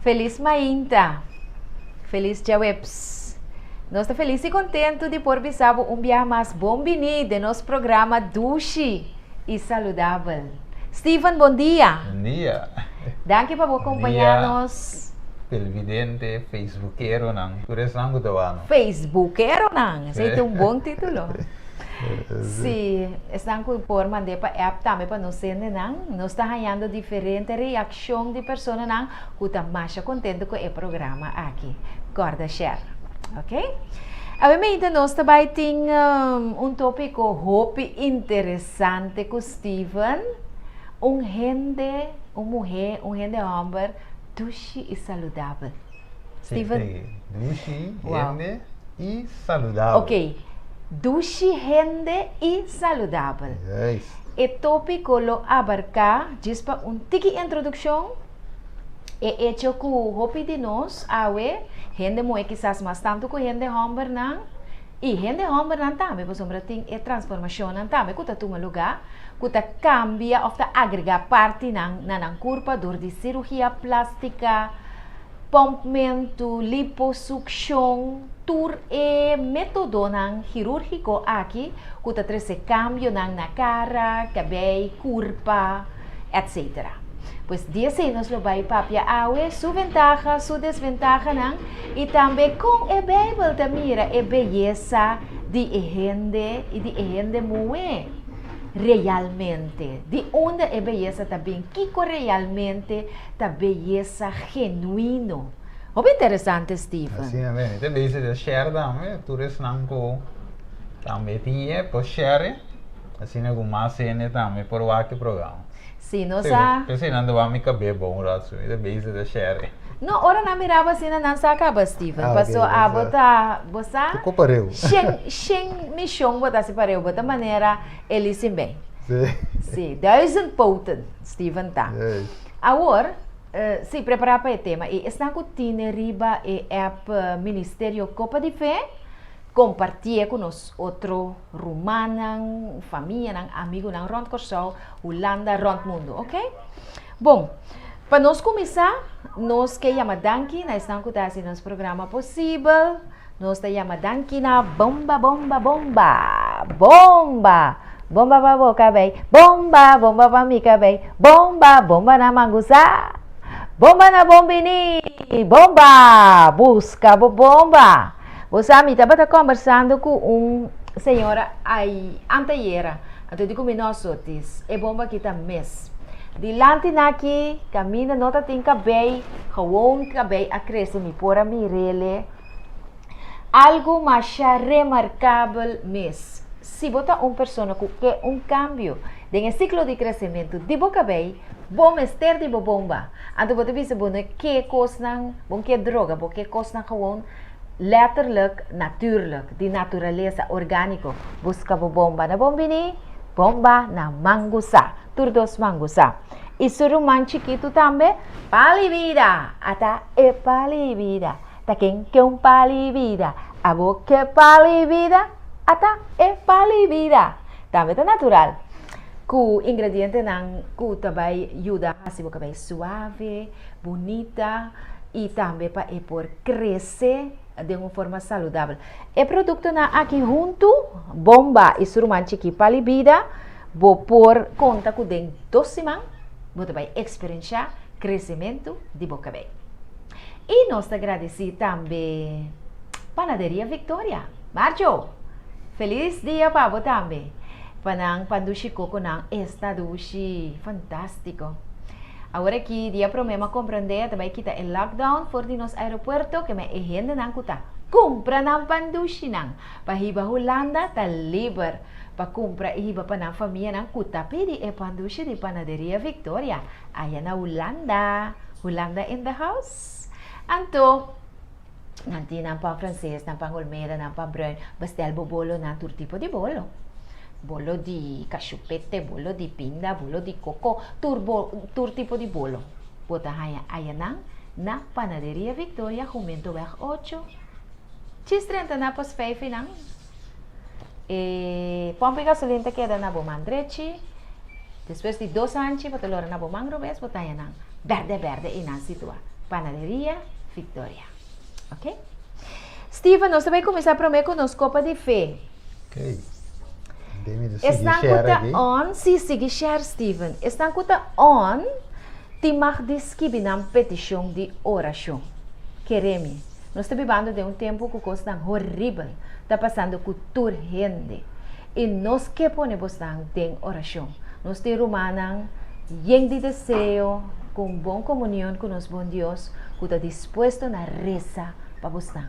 Feliz Mainta. Feliz Jaweps. Nós estamos felizes e contentes de por visar um dia mais bombini de nosso programa Dushi e Saudável. Steven, bom dia. Bom dia. Danke por acompanhar-nos. Televidente, Facebookero ng Turisang Gudawano. Facebookero nang. Esse é um bom título. Sim, estão por mandar para app também para nós entender nang. Nós está ganhando diferente reação de pessoas nang. Que está mais contente com o programa aqui. Guarda share, ok? Obviamente nós também tem tópico hope interessante com Steven. Gente, mulher, gente homem, duche e saudável. Steven? Duche, gente e saudável. Ok. Duche, gente e saudável. Yes. O tópico lo abarca, diz para tiki introdução, é hecho que o hope de nós, gente moe quizás mais tanto que gente homem não, e gente homem não também, por exemplo, tem a transformação não também, que está toma lugar, que está cambia ou está agrega parte na curva dor de cirurgia plástica, pompamento, liposucção, tur e método cirúrgico aqui, que está trazendo cambio na cara, cabelo, curva, etc. Pues 10 anos lo vai papia awe, su ventaja, su desventaja e também com a Bíblia da mira a beleza de gente e de gente moe realmente, de onde a beleza também, Kiko realmente a beleza genuíno. Muito interessante, Steven. Assim é mesmo. Então, base de share também, turis nang ko também tinha por share, assim é como mais cena também por o aqui programa. Sim, nós a... Kasi nandawa mi kabe bom raso, ito base de share. No, ora na mirava sina nan sakaba, Steven. Paso okay, a bota, bosa? Ficou pareu. Shen mission bota se pareu, bota maneira ele sim bem. Sim. Sim, 1000 poten, Steven tá. Agora, se preparar para o tema, e está com tine riba e app Ministério Copa de Fé, compartilhar com nós outro rumano, família, amigo, rond Corsau, Holanda, rond mundo, ok? Bom, para nós começar, nós que chamamos Danke, nós estamos com nosso programa possível, nós chamamos Danke na bomba, bomba, bomba, bomba, bomba para boca, bem, bomba, bomba para mica, bem, bomba, bomba na mangusa, bomba na bombini, bomba, busca bomba. Você estava conversando com senhora aí anteira, então digo me nós outros, é bomba que está mês. Dilante naqui, caminha nota tem cabelo, gewoon cabelo a crescer me por a mirele. Algo mais remarcável mês. Se botar pessoa que quer cambio, em ciclo de crescimento de boca cabelo, bom ester de bomba. Então você vê se que coisa bom que droga, bom que coisa gewoon letterlijk, natuurlijk, die naturaleza orgánico, busca bomba na bombini, bomba na mangusa, turdos mangusa. E suruman chiquito também, pali vida, ata e pali vida, ta quem que pali vida, a boca pali vida, ata e pali vida. Também tá natural. Com ingrediente nang ku também ajuda a se boca bem suave, bonita e também para por crescer de uma forma saudável. O produto na aqui junto, bomba e suruman chiqui palibida, vou por conta com den 2 semanas, vou também experienciar crescimento de boca bem. E nós agradecemos também Panaderia Victoria. Marjo, feliz dia para você também. Panang pandushi coco nang esta dushi fantástico. Agora que dia problema compreender também kita em lockdown for di nos aeropuerto que me gente nang kuta compra nang pandushi nang pahiba Holanda ta liber pa compra ihiba pa nang família nang kuta pedi e pandushi di Panaderia Victoria ayan na Holanda in the house anto nanti nang pang francês nang pang olmeda nang pang brun bastel bolo nang tur tipo di bolo di cachupete, bolo di pinda, bolo di coco, tur tipo di bolo. Bota ayanang na Panaderia Victoria, Jumento Weg 8. Chistrenta na pos 5 nang. Pompe gasolina queda na Bomandrechi. Depois de 2 anos, bota lora na Bomang Robes, bota ayanang verde e na situa. Panaderia Victoria. Ok? Steven, nós também começar a com nos copa de fé. Ok. Estão on, sim, sigue share, Steven. Estão on, te mag descrever na petição de oração. Queremos. Nós estamos vivendo de tempo que coisa horrível. Está passando com urgente. E nós que ponemos em oração. Nós te rumanang lleno de desejo, com boa comunhão com nosso bom Deus, que está disposto a rezar para você.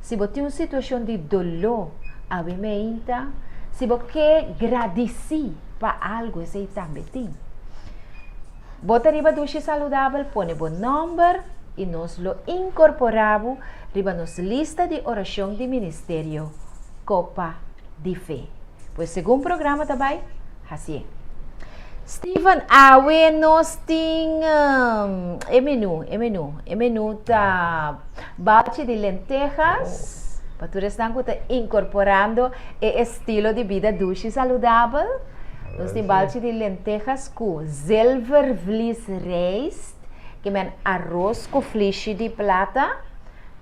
Se você tem uma situação de dolor, abimenta, se você quer agradecer para algo, você também tem. Bota riba duche saudável, põe bom número e nós lo incorporamos riba nossa lista de oração de ministério Copa de Fé. Pois segundo programa também, assim. Steven, awe nós tem menu da balde de lentejas, para tu estão incorporando o estilo de vida duche saudável. Nós temos balde de lentejas com zilvervliesrijst, que é arroz com vlees de plata,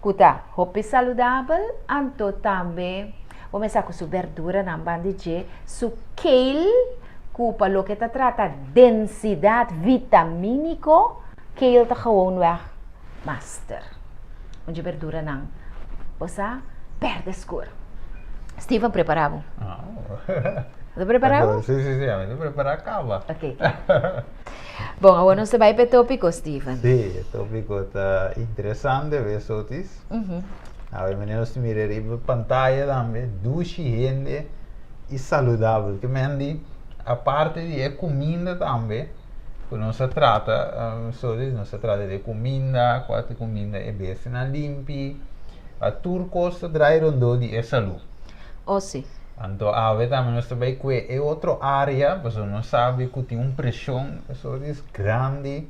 que tá hopi saudável, anto também vamos começar com sua verdura na bandejê, su kale, que lo que trata densidade vitamínico, kale tá gewoon weg master. Onde verdura não, você perde escuro. Steven, preparado? Está preparado? Sim, estou preparado, acaba. Ok. Bom, agora nós vamos para o tópico, Steven. Sim, o tópico está interessante, ver sotis. Agora, nós miramos a pantalla também, duche, higiene e saudável. Que mendi, a parte de comida também, que nós trata, nós trata de comida, qual comida é bem limpa, a turcos trai rondo de saúde. Oh, sim. Então, a ver também nós também que é outra área, porque nós sabe que tem uma pressão, pessoas grande,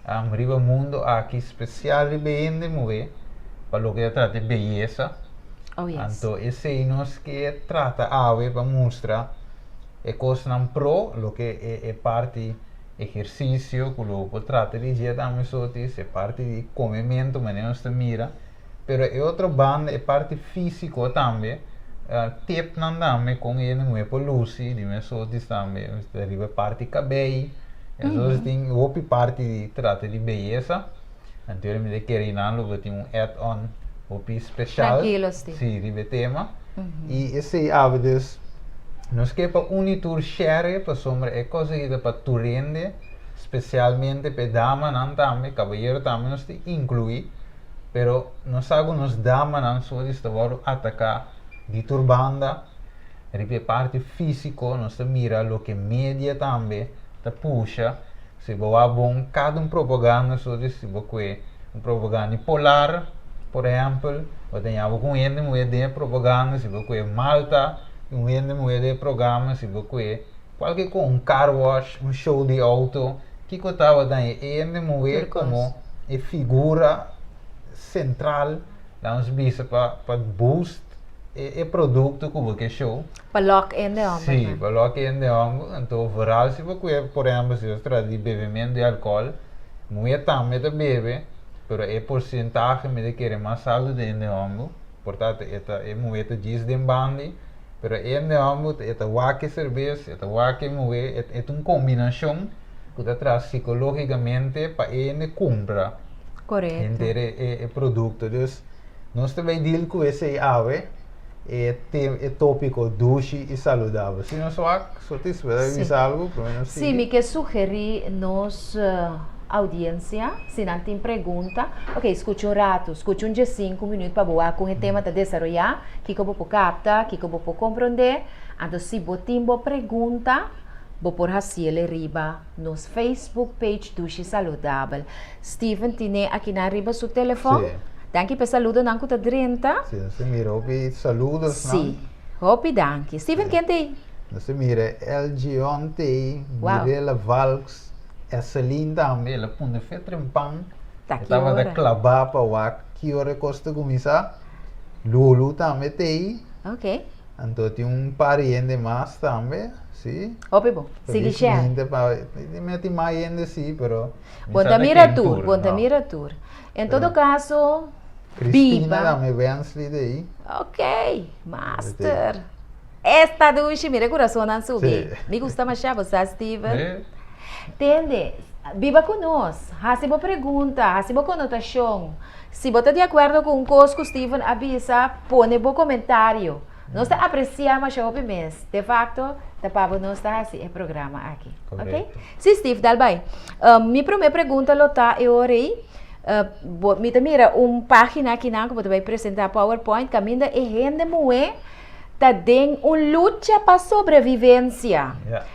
arriba o mundo aqui especial bem de mover, para o que trata de beleza. Oh, yes. Então, esse é nós que trata a ver para mostrar é coisa não pro, o que é parte exercício, que o trata de dia também é parte de comimento, mas nós mira, pero é outra banda, é parte físico também. Tip também com ele não é por Lucy, de meus outros também, arriba parte cabelo, então tem outra parte de trata de beleza, então eu me queria não, eu tenho add-on, outra especial, tranquilo, sim, de tema, e esse hábitos nós queremos para unitur share para sombra é coisa que para tu rende, especialmente para dama não também, caballeiro também nós te inclui, pero nós sabemos nós dama não só de estar atacar de turbanda, ripe parte físico, nós mira o que mídia também te puxa, se você bom cada propaganda, só de se você propaganda polar, por exemplo, você tem algo com ele, moeda propaganda, se você Malta, ele moeda programa, se você qualquer coisa, car wash, show de auto, que você estava dando, ele moeda como a figura central, dá uns bichos para boost é produto que você show. Para lock in de homem. Sim, para lock in de homem. Então, overal, se você, por exemplo, se você trata de bebimento de álcool, muito também de bebe, mas é porcentagem de querer mais saúde de homem. Portanto, é muito diz de bandi, mas é de homem, é waque cerveja, é waque moe, é uma combinação que traz psicologicamente para ele comprar. Correto. Inteiro é produto. Então, nós também deal com esse ave. É tópico duche e saudável. Se não só te dizer algo, pelo menos sim. Me quer sugerir nossa audiência, se não tem pergunta, ok, escute um rato, escute de 5 minutos para boa com o tema de desenvolver, que eu vou captar, que eu vou compreender. Então, se você tem uma pergunta, vou por ele riba nos Facebook page Duche Saudável. Steven, tem aqui na riba seu telefone? Sim. Danke per saludo nanku ta drenta. Sì, se mira, hopi saludos, sì. Hopi danke. Steven, quem tem? Se mira, LG ontem, Mirella Valks, essa linda ela punde fetrempang. Estava da clabar para o que hora costa começar. Lulu também tem. Ok. Então tem pariente mais também, sim. Ope bom, sigue Felizmente, tem mais gente, sim, pero... Bom, tá mira tour. Em todo caso, Cristina Biba. também vem ali daí. Ok, master. Esta duche, mira coração não subir. Me gusta mais chave, sabe, Steven? Entende? Viva conosco. Se você pergunta, se você conotação, se você está de acordo com o que Steven avisa, põe no comentário. Nós apreciamos o mês. De facto, nós está assim o programa aqui. Ok? Sim, Steve, dá bem. Minha primeira pergunta está aí. Mira, página aqui que você vai apresentar PowerPoint, caminho e gente muito tá dando uma luta para sobrevivência.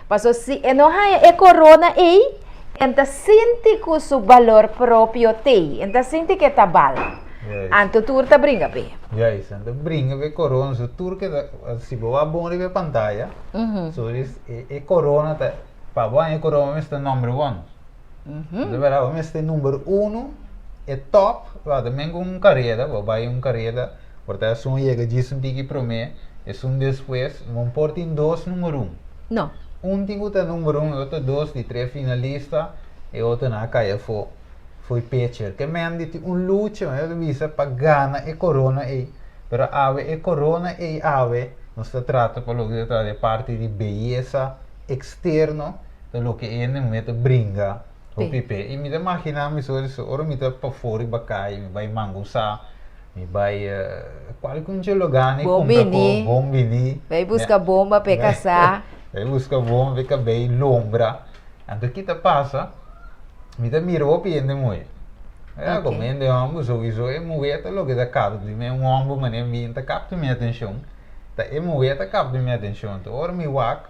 Porque se não há corona aí, então sente que o seu valor próprio tem, então sente que está bal. Então tu tá brinca bem. Isso, então brinca bem corona, se tu que se boa bom ver pantalla, so é corona tá, para bom é corona está número 1. De verdade, mas este número 1 é top, vai também com carreira, vai carreira, portanto só chega disso que promete. É depois, não pode ter 2 número 1. Não. Tem o número 1, outro 2, de 3 finalistas, e outro na caia foi pitcher. Que mende tem luta, eu visa para ganhar a corona aí. Pero a corona aí não se trata para lo que de parte de beleza externa, de lo que é não brinca o pipe. E me imagina me ora me para fora bacai, me vai mangusa. Me vai qualquer lugar nem compra bombini. Vai buscar bomba para caçar. Vai buscar bomba para caber lombra. Então que te passa? Me dá mira o piende muito. Comendo ambos ou isso é muito logo da cara de mim ambos mané me tá capta minha atenção. Tá é muito tá capta minha atenção. Então ora me wak.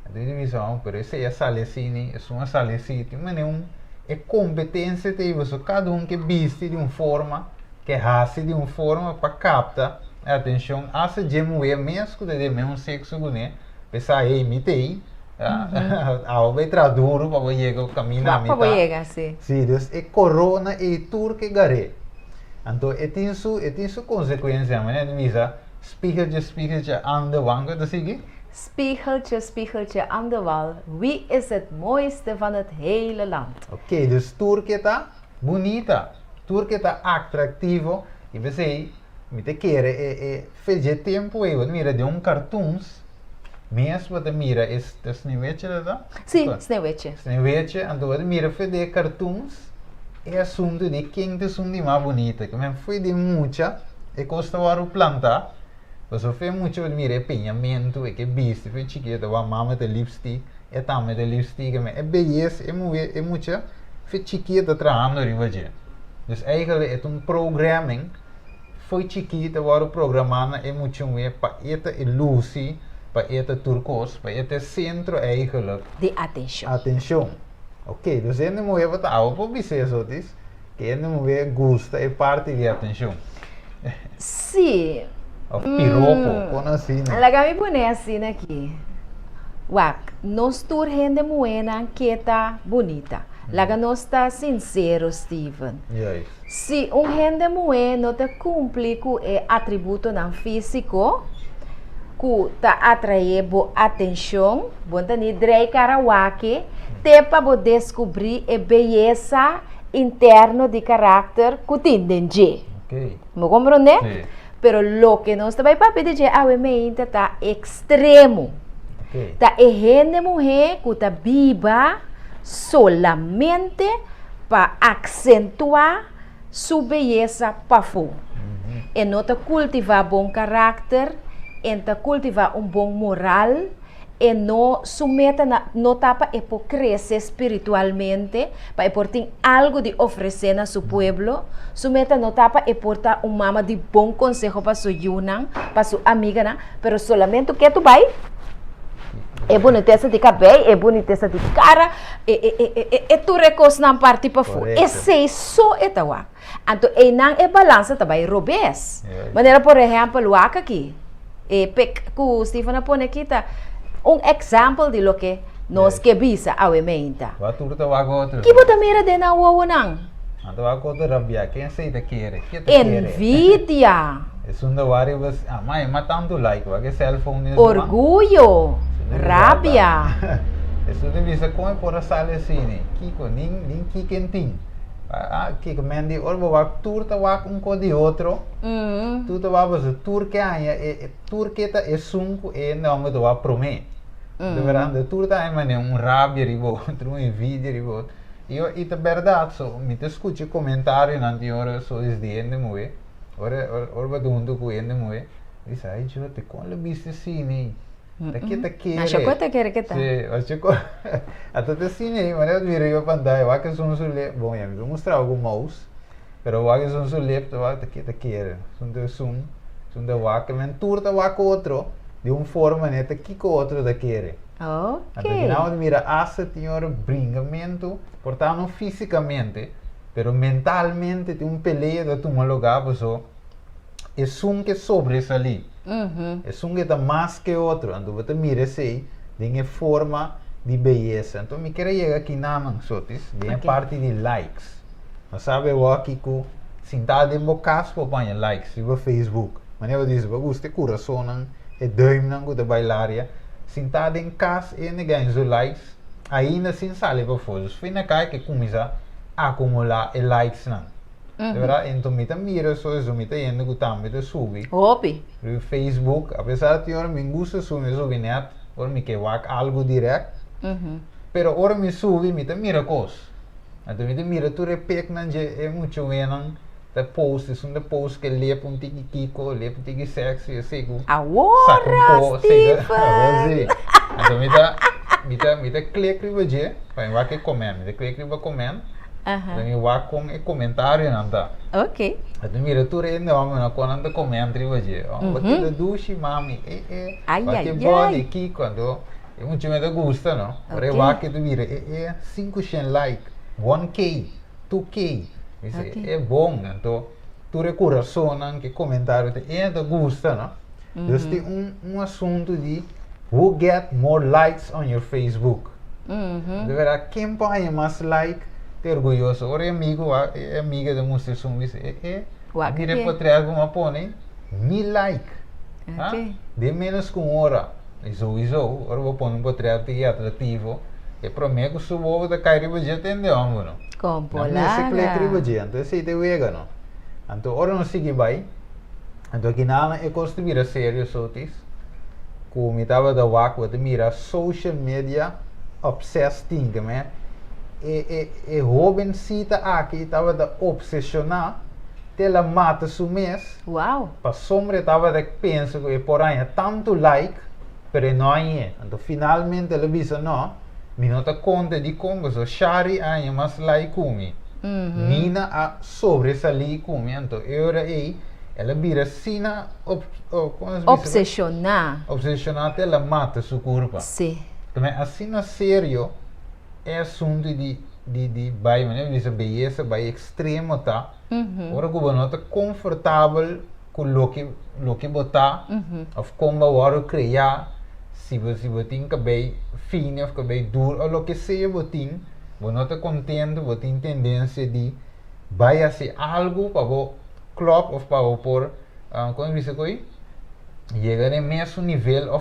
A divisão por isso é salecine, é uma salecite, mas é competência tem você cada que viste de uma forma que raça de uma forma para captar a atenção a se gemoer mesmo de mesmo sexo né pensar aí imitei ao vai traduro para você chegar caminhar para você chegar sim então é corona e tur que gare então tem sua consequência mas né misa spiegeltje aan de wang dat zie je Spiegeltje aan de wal. Wie is het mooiste van het hele land? Oké, dus tur que tá bonita. Turque está atrativo e você me te quer fazer tempo aí mira de cartoons mesmo você mira este Sneeuwwitje da sim Sneeuwwitje então você mira fazer cartoons é assunto de quem te assunto mais bonita que mesmo foi de muita e custa o plantar você fez muito mira pinhamento e que bicho foi chiquita a mama de lipstick é também de lipstick é beleza é muita foi chiquita trabalhando rivaje. Dus eigenlijk het een programming foi chiquita waar programmando é muito meer para esta ilusie, para esta turcos, para este centro eigenlijk de atenção. Atenção. Ok, dus é não é para algo para você só diz que é não é gosta é parte de atenção. Sim. O piropo, com assim. Laga me põe assim aqui. Wak, nós tur gente moena que está bonita. Laga nós está sincero, Steven. Yes. Se gente moe não te cumpre com o atributo não físico, que tá atrair boa atenção, bom tani drei karawake, te para descobrir a beleza interna de caráter que tem. Ok. Me compreende? Sim. Pero lo que nós vai para pedir a mente tá extremo. Ok. Tá gente mulher que tá viva solamente para acentuar sua beleza para fora. E não te cultivar bom caráter, e te cultivar bom moral, e não submeta não tapa e por crescer espiritualmente, para por ter algo de oferecer a seu pueblo, submeta não tapa e por dar mama de bom consejo para sua yunang, para sua amiga, pero solamente o que tu vai é boniteza de cabelo, é boniteza de cara, é tu recurso na parte para fora. Esse é só etawa. Então, não é balança também, robês. Maneira, por exemplo, o aqui, que o Stephen põe aqui, exemplo de lo que nós que visa a mente. Que você mira de na uau não? Então, agora rabia, quem aceita quer? Envidia. Es un vari was, mas tanto like, wa que cellphone Orgullo, rabia. Eso de visa como por a sale cine. Kiko, nin kikenting. Kiko mendi orbo wak tour ta wak un ko di outro. Tu ta was a tour que anya tour que ta é sunco e não do wa prome. De verdade, tour ta é mane um rabia ribo, um envidia ribo. E ta verdade, so me te escute comentário na hora so is de ende moe. Ora dundu ku ende moe. Dice, ai jo te con le viste cine. Daqui tá querer. Acho que tá querer que tá. Sim, acho que até te cine, mas eu virei eu pandai, vai que são sule, bom, eu vou mostrar algum mouse, pero vai que são sule, tu vai daqui tá querer. São de vai que mentura tá vai com outro, de forma né, tá aqui com outro da querer. Ok. Até não mira asa tinha bringamento, portanto fisicamente, pero mentalmente tem peleia da tu lugar, pessoal. É que sobresalir. É que está mais que outro. Então você mira se tem forma de beleza. Então me quero chegar aqui na mansotis, tem a parte de likes. Não sabe o aqui que sentado em boca para ganhar likes no Facebook. Mas eu disse, você coração é duim não que bailaria. Sentado em casa e ninguém ganha likes. Ainda sem sair para fotos. Foi na cara que começa a acumular likes não. Verdade? Então, me mira só isso, me indo que também te subi. Opi. No Facebook, apesar de eu me gusta subir net, ou me quer algo direto, pero ora me subi, me mira coisa. Então, me mira tu repete não é muito bem, the post is um post que lê um tiki kiko, lê um tiki sexy, eu sei que agora, Stephen. Então, me clique no vídeo, vai que comenta, me clique no comenta. Dan je wacht com comentário nanda. Ok. Então mira tu ainda vamos na quando comentário hoje. Porque da dushi mami porque bom aqui quando é muito me gusta não. Ora vai que tu mira 500 like, 1k, 2k. Isso é bom então tu coração não que comentário te ainda gusta não. Dus tem assunto de who get more likes on your Facebook. De verdade quem põe mais like orgulhoso. Ora amiga da música sum dice, dire potrei alguma pone 1000 like. De menos com hora. Sowieso, ora vou pôr potrei atrativo. E prometo que subo da cair budget entendeu, não? Compolaga. Não se clica budget, então se te vega, não? Então ora não sigue vai. Então aqui na é construir a sério sotis. Como me tava da wak, você mira social media obsessed thing, né? E jovencita aqui estava a obsessionar, ela mata su mês. Uau! Para sombra estava a pensar que por aí tanto like, mas não é. Então finalmente ela disse não, me não te conta de como so Shari aí mais like comigo. Nina a sobresalir comigo. Então eu aí ela vira sina obsessionar. Obsessionar ela mata su corpo. Sim. Também assim na sério é assunto de vai, né? Diz a beleza, vai extremo, tá? Ora que você não está confortável com o que botar, ou como você criar, se você tem cabelo fino, ou cabelo duro, ou o que seja você tem, você não está contente, você tem tendência de vai fazer algo para você clock, ou para você pôr, como diz aqui, chegar no mesmo nível, ou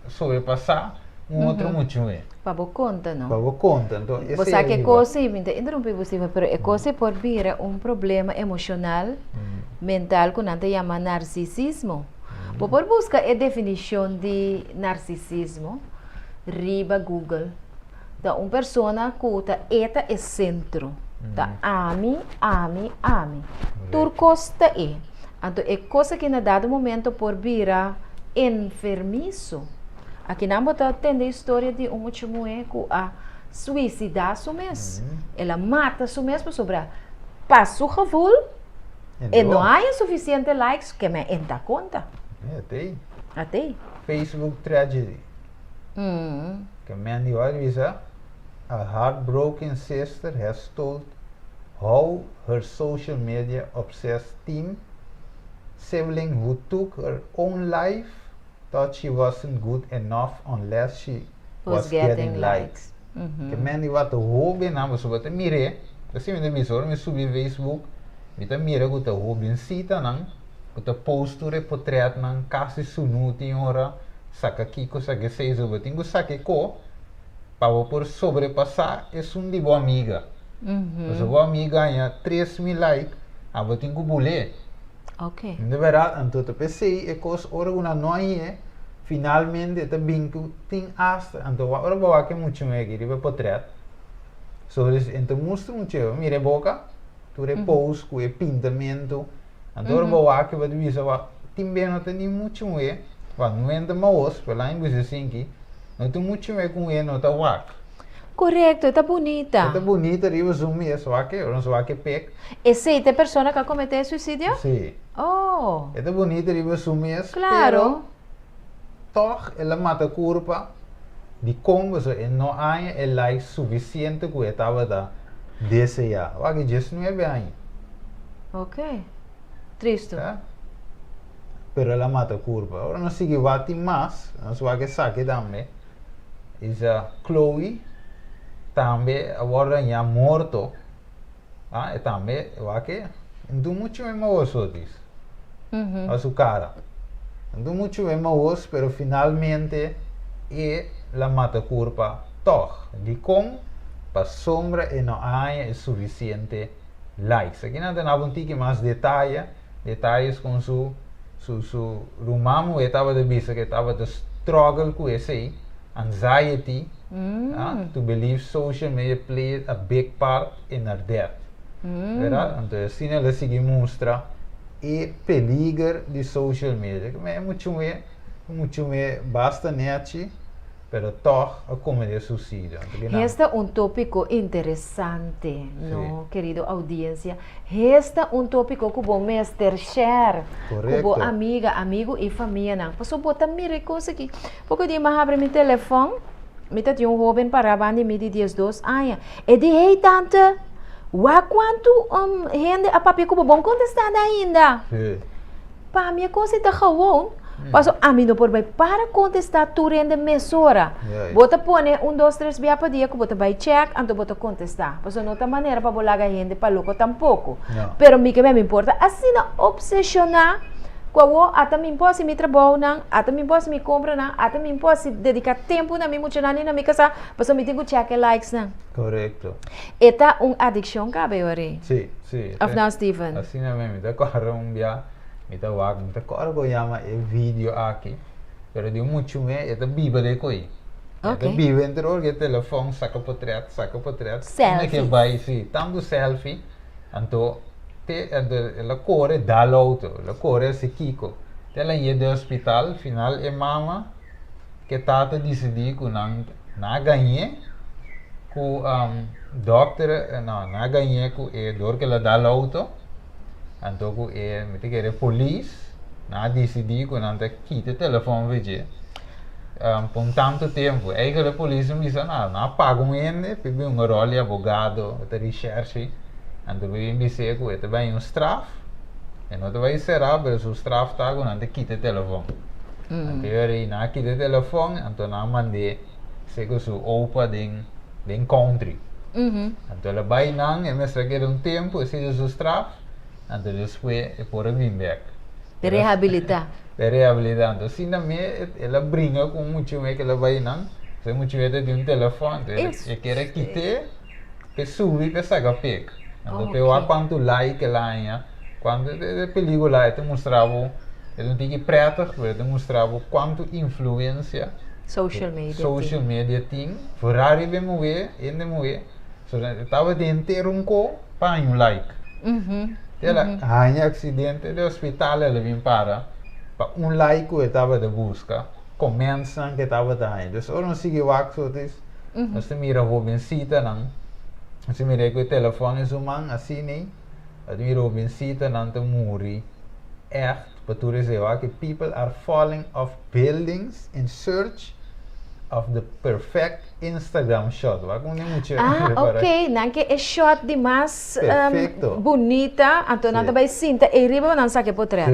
sobrepassar outro muito bem. Para você conta, não? Para você conta, então você sabe que coisa, interrompi você, mas coisa por vir problema emocional, mental, que nós chamamos narcisismo. Por buscar a definição de narcisismo, riba Google, da uma pessoa que é centro, da ami. Turcosta é. Então, é coisa que na dado momento por vir enfermiço. Aqui não está tendo a história de uma mulher que a suicidar su mês. Ela mata su mês para sobrar. Passa o revuelo e não há suficiente likes que me entra conta. Até. Facebook tragedy. Que Mandy Wise, a heartbroken sister, has told how her social media obsessed teen sibling who took her own life thought she wasn't good enough unless she was getting likes. Que Mandy wat hobby na so wat mire, assim me subir Facebook, me mira que o hobby cita não, que postura e portrait nan quase sunuti ora saca kiko saca seis over tingo saca ko para por sobrepassar é um de boa amiga. Mas a boa amiga ganha 3.000 likes, a boa tingo bulé. Ok. De verdade, então eu pensei é coisa ora uma noite finalmente tá bingo tem hasta então ora boa que muito me aqui de portrait. Então mostro muito, mire boca, tu repouso com o pintamento. Então ora boa que vai dizerว่าtambém não tem muito me, vai não entra mais, pela em você assim que não tem muito me com ele não tá wak. Correto, está bonita. Está bonita, riba zoom é só que, não só que pec. Essa é a pessoa que cometeu suicídio? Sim. Oh. Está bonita, riba zoom é. Claro. Toch, ela mata culpa de como você não há é like suficiente que estava da desejar. O que just não é bem. Ok. Triste. Pero ela mata culpa. Agora não se bate mais, não se vai que saque também. Isa Chloe também agora já morto. E também vai que não muito é mais disso. A sua cara. Não muito é mais, pero finalmente ela mata culpa. Toch, de como para sombra e não há é suficiente likes. Aqui não tem nada que mais detalhes com su rumamo estava de vista que estava de struggle com esse aí, anxiety, to believe social media played a big part in her death. Verdade? Então assim ela se mostra e peligro de social media. É muito basta net. Pero toch a cometer suicídio. Este é tópico interessante, não, querido audiência. Este é tópico que o mestre share com a amigo e família. Não, posso botar mira coisa aqui. Porque dia mais abre meu telefone, me tá um jovem para bandi me de 12 anos. E de hey tante, quanto gente a papi que bom contestar ainda. Para minha coisa tá gewoon. Passo a mim não por bem para contestar tu rende mesora. Bota pone 1, 2, 3 via para dia que bota vai check então bota contestar. Passo não tem maneira para bolar a gente para louco tampouco. Pero me que me importa assim não obsessionar com o até me posso me trabalhar não, até me posso me comprar não, até me posso dedicar tempo na minha mochila na minha casa, passo me tenho check likes não. Correto. Eta addiction cabe ore. Sim. Of Steven. Assim não mesmo, da corra dia. Mita corre go llama el vídeo aqui, pero de muito me é da biba de coi. Da biba entre o telefone saca portrait. Selfie. Que vai sim, tanto selfie, então ela corre da auto, ela corre se kiko. Ela ia do hospital, final é mama que tata decidi que não ganhe, que doctor não ganhe que é dor que ela dá auto. Então, me tem que ir polícia, na decidi que não tem que ter telefone veja, por tanto tempo. Aí que a polícia me disse não pagam ele, peguei rol de advogado, de recherche, então me disse que ele vai straf, e não vai ser mas o straf tá com não tem que ter telefone. Então eu não que ter telefone, então não mandei, sei que o opa den country. Então ele vai não, e me que tempo, se o straf. Então depois é por vir back. Reabilitar. Então assim também ela brinca com muito mais que ela vai não, se muito mais de telefone, ela quer quitar, que subir para sacar pec. Então eu quanto like ela tinha, quando é película te mostrava, eu tinha que preto, te mostrava quanto influência social media tem, Ferrari bem mover, ainda mover, so estava dentro para like. Ela ganha acidente de hospital, ela vem para like que estava de busca, começam que estava daí. Então, eu não sei o que é nós mira Robincita, não. Nós mira que o telefone é humano, assim, nem. Nós mira Robincita, não tem muri. Echt, para tu dizer que people are falling off buildings in search of the perfect Instagram shot. Ok, não que é shot demais bonita, então não vai sinta e riba não sabe por trás.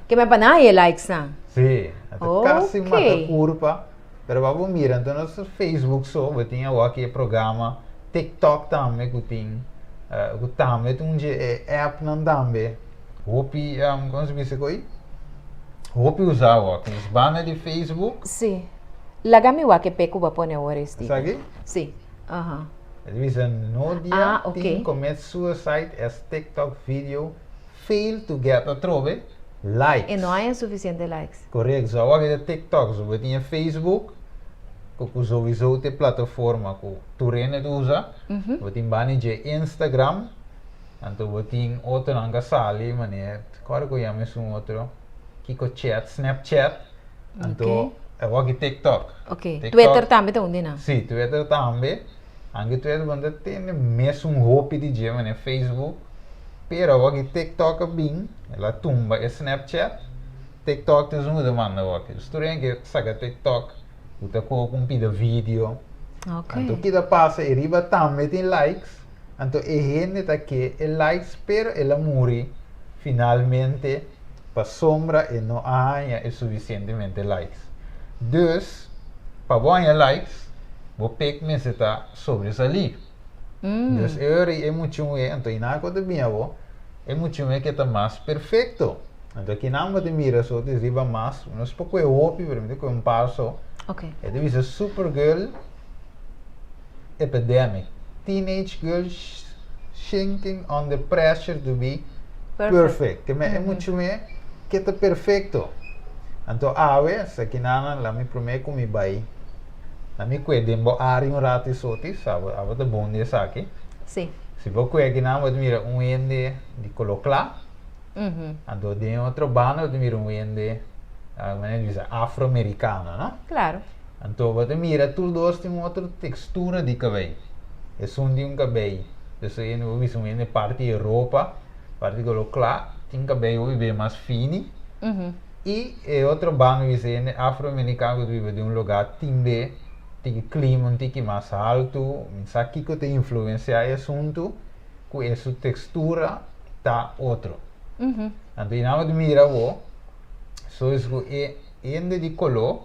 Que me para aí likes não. Sim, até quase mata curva. Pero vamos mira, então nosso Facebook só, eu tinha aqui programa, TikTok também que tem, que também tem app não também. Hopi, como se diz aí? Hopi usava, que os banners de Facebook. Sim. Lagami wa que peco va pone ora Steve. Sabe? Sim. Aham. Ele diz, no dia, ok. commit suicide as TikTok video fail to get a trove likes. E não é suficiente likes. Correto, só que TikTok, só tinha Facebook, que usou a plataforma que tu usa, tem bani de Instagram, então tem outro nanga sali, mané, qual que eu chamo outro, Kiko Chat, Snapchat, então eu vou aqui TikTok. Ok. Twitter também tem onde não? Sim, Twitter também. Anche Twitter quando tem mesmo hope de dia, mané, Facebook, pero eu aqui TikTok bem, ela tumba é Snapchat, TikTok tem uma demanda aqui. Os que saca TikTok, o tá com um pida vídeo. Ok. Então que da passa e riba também tem likes. Então é gente tá que é likes, pero ela morre finalmente para sombra e não há suficientemente likes. Dus, para ganhar likes, vou pegar me se tá sobresalir. Dus é muito então inaco de minha avó, é muito que está mais perfeito. Então aqui não me mira só de riba mais, uns pouco é óbvio, para com um passo. Ok. É de visa Supergirl epidemic. Teenage girls shrinking under pressure to be perfect. Que é muito que está perfeito. Então se aqui não lá me promete que me vai. Na me cuide em boa área rato soti, sabe? A de bom dia aqui. Sim. Se você aqui não vai mira ende de colocar. Então de outro bando de mira ende afro-americano, não? Claro. Então você mira tudo tem uma outra textura de cabelo. É de um cabelo. Então eu não vi ende parte de roupa, parte de colocar, tem cabelo bem mais fino. E outro bando ende afro-americano que vive de um lugar timbe tem clima um pouco mais alto, aqui que tem influência o assunto, que essa textura está outro. Então, não de mira só isso é de color,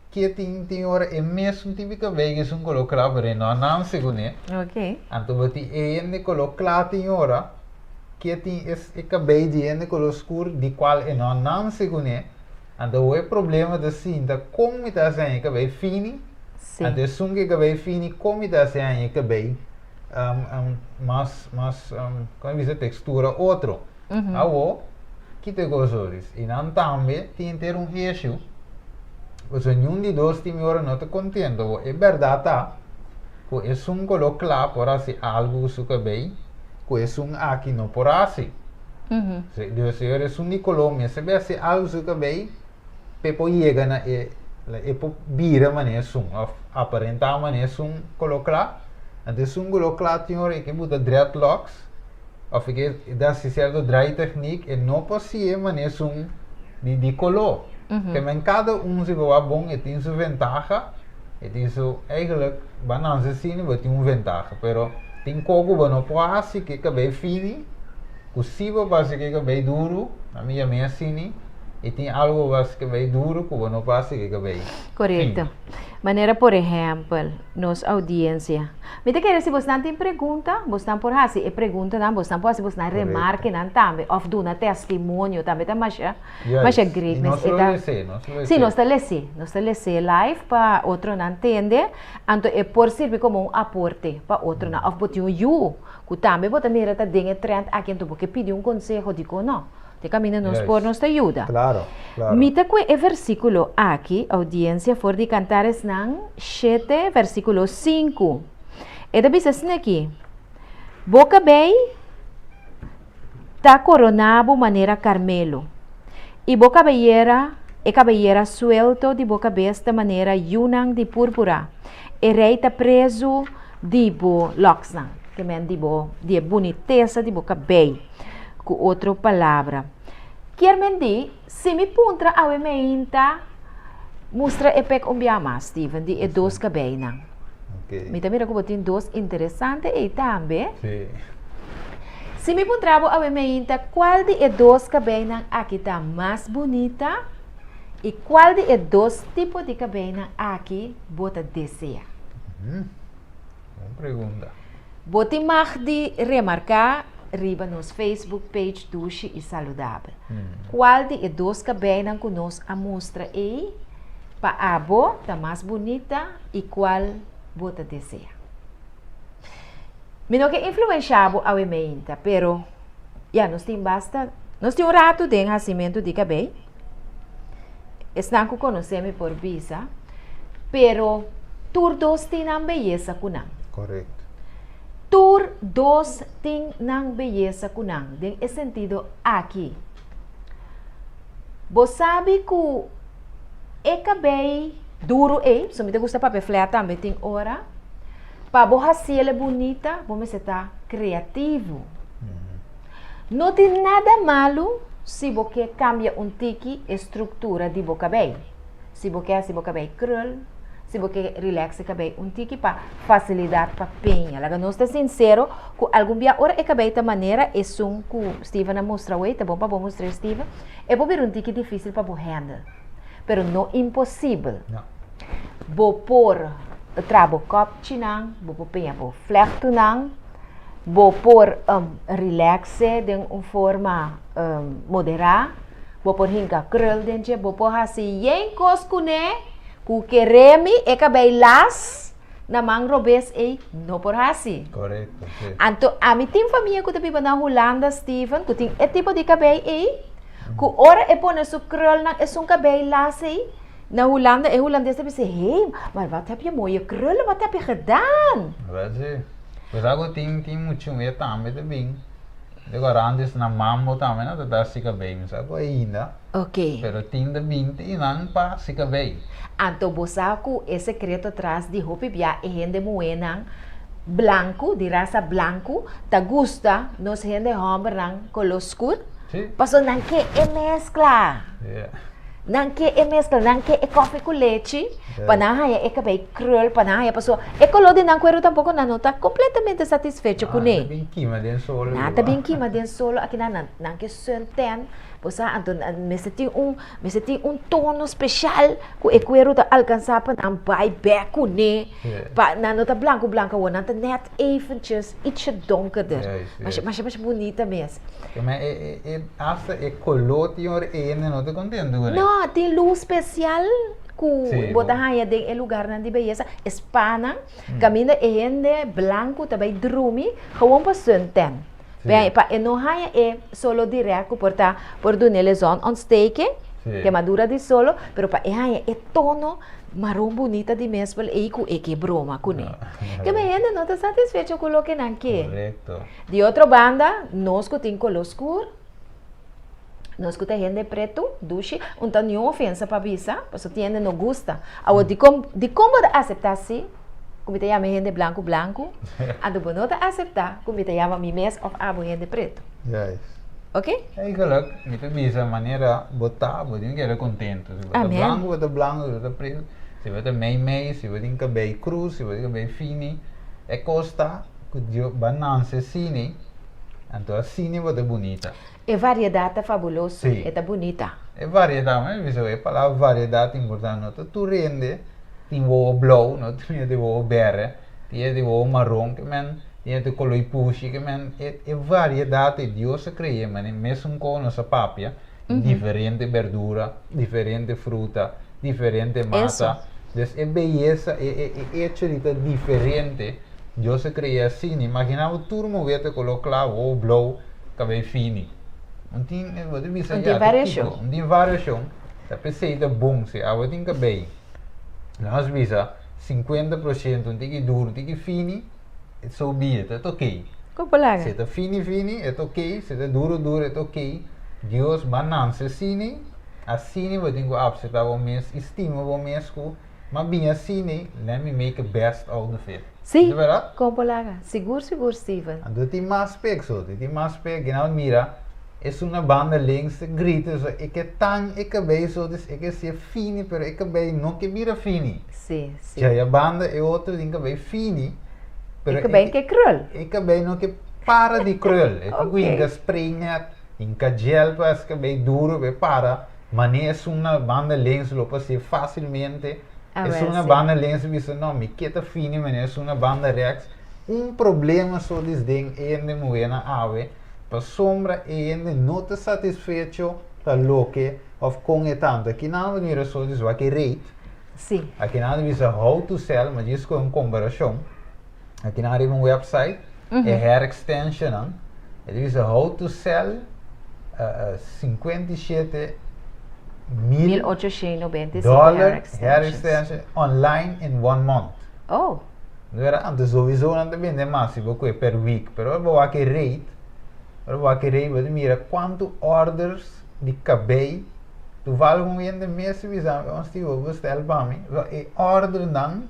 que tem hora é mesmo típica vez um color claro, não segundo. Ok. Então, de color claro tem hora, que tem esse cabelo de color escuro, de qual é não segundo. Então, o problema da cinta, como está sendo cabelo fino. Então, se que cabelo fino, como está sendo cabelo, como diz a textura, outro. Que te gozores. E não também tem ter issue. Porque nenhum de dois tem hora não está contente. É verdade, tá? Que é color claro, por assim, algo que cabelo, que é aqui não por assim. Se é de color, mas se é algo que cabelo, pepo chega na por vira maneira aparentar maneira color claro. Então, color claro tem hora que muda dreadlocks. Of que dá certo dry technique e não possível maneira de color. Que men cada se vai bom e tem sua vantagem. E tem sua eigenlijk bananza sim, mas tem vantagem. Pero tem coco não pode que cabelo fino, possível para que cabelo duro, a minha assim. E tem algo que cabelo duro que não pode que cabelo. Correto. Maneira, por exemplo, nossa audiência. Me te quer se você não tem pergunta, você não pode fazer e pergunta, não, você não pode fazer você remarque não também, ou do na testemunho também, tá mais é great. Nós sim, nós está lese live para outro não entender, então é por servir como aporte para outro não, ou botar you, que também botar mira tá dentro trend aqui então porque pedir conselho digo não. Te caminha nos por nos te ajuda. Claro. Mita que é versículo aqui, audiência, for de Cantares nang 7, versículo 5. E da bisa aqui. Boca bem tá coronado maneira Carmelo. E boca cabellera suelto de boca besta maneira yunang de púrpura. E rei tá preso de bo loxnang, que men de boniteza de boca bem. Com outra palavra. Quer se me puntra a meinta, mostra epek mais, Steven, de dois cabelos. Ok. Me também tem dois interessantes e também. Sim. Se me puntra a meinta, qual de dois cabelos aqui está mais bonita e qual de dois tipos de cabelo aqui bota deseja? Boa pergunta. Bota mais de remarcar riba nos Facebook page Dushi e Saludável. Qual de dois cabeiros que nós a mostra aí, para a bo, tá mais bonita e qual bota deseja. Mino que influenciava a emenda, pero nós temos basta, nós temos rato de nascimento de cabelo. Estão que conhecemos por visa, pero todos têm a beleza kunang. Correto. Todos têm a beleza kunang. Em sentido aqui. Você sabe que é cabelo duro se me gusta para flare também tem hora. Para você ser bonita, você está criativo. Não tem nada malo se você cambia tique estrutura de boca cabelo. Se você cabelo curl, se você relaxa cabelo tique para facilitar para penha. Laga nós está sincero, que algum dia ora cabelo da maneira é som que Steven mostra hoje, tá bom para mostrar Steven. É bom ver tique difícil para handle, pero não impossível. Não. Vou pôr trabo cop chinang, vou penha vou flexo nang. Vou pôr relaxe de uma forma moderada. Vou pôr hinga curl dentro. Vou pôr assim, yen coscune, que quereme e cabelo las, na mão robes e não por assim. Correto. Então, a mim tem família que está na Holanda, Steven, que tem esse tipo de cabelo aí, que ora é pôr seu curl na, é um cabelo las aí. Na Holanda, é holandês que diz, hey, mas wat heb je mooie krullen, wat heb je gedaan? Verdade. Pois agora tem muito medo também. Agora antes na mambo também não dá ficar bem, mas agora ainda. Ok. Pero tem de 20 e não para ficar bem. Então você sabe esse secreto atrás de roupa bia e gente moena branco, de raça branco, ta gusta nos gente homem color escuro. Sim. Passo não que é mescla. Yeah. Não que é mescla, não que é café com leite, panahaya é cabelo curl, panahaya passou. É color de não quero tampouco não está completamente satisfeito com ele. Nada bem queima dentro solo. Nada bem queima dentro solo, aqui não que senten, você então me senti tono especial que eu quero alcançar para não vai back com ele, para não tá branco, ou não tá net eventjes ietsje donkerder, mas bonita mesmo. Mas essa é color de hora ainda não te contente, né? Não, tem luz especial que bota aí em lugar de beleza, espana, caminha e branco também drumi, gewoon para senten. Bem, para não é solo direto por donele zon ontsteken, que madura de solo, pero para é tono marrom bonita de mesmo e que broma com ele. Que me ainda não está satisfeito com o que não quer. Correto. De outra banda, nós que tem color escuro, nós que tem gente preto, duche, então nenhuma ofensa para visa, porque tem gente não gosta. Agora, de como aceitar assim, como te chama gente branco, a do não aceitar, como te chama mi mes of abo gente preto. Yes. Ok? É igual, me permite a maneira botar, você não quer contento. Se você branco, se você preto, se você meio, se você tem cabelo cruz, se você tem cabelo fino, é costa que dio banança cine, então a cine vai bonita. É variedade fabulosa, Sim. é bonita. É variedade, mas você vai falar variedade importante, não tu rende, tem o blauw, não tem o bere, tem o marrom, que men, tem o color puxi, que men, é variedade Deus cria, mas mesmo com nossa papia, diferente verdura, diferente fruta, diferente massa, então é beleza, é chorita diferente, Deus cria assim, imagina o turno verde color claro ou blauw, cabelo fino. Não tem variação. Não tem variação. A pessoa é bom, se a tem cabelo. Nós visa 50% tem que duro, tem que fini, é só bem, é ok. Como lá? Se é fini, é ok. Se é duro, é ok. Deus banança assim, assim vai ter que aceitar o mês, estima o mês que, mas bem assim, let me make the best out of it. Sim. É verdade? Como lá? Seguro, Steven. Então tem mais aspectos, que não mira. É uma banda links grita, é que tão é cabeça, é que se fini, pero é cabelo não que mira fini. Sim. Já a banda é outra tem cabelo fini, pero é cabelo que krul. É cabelo não que para de krul, é que inga springa, inga gel para esse cabelo duro, é para, mas é uma banda links lo pode ser facilmente. É uma banda links visto não, me queda fini, mas é uma banda rex. Problema só desdém é de moena ave. para sombra e ainda não está satisfeito da loque of com é tanto. Aqui não é só diz o que rate. Sim. Aqui não é how to sell, mas isso é uma comparação. Aqui não é um website, é hair extension, não? Ele diz how to sell 57 mil $1,895 hair extension online in 1 month. Oh. Antes sowieso não depende máximo per week, pero vou aqui rate, você mira quanto orders de cabelo tu vale um ainda mês visão, onde eu vou estar para mim, e order não,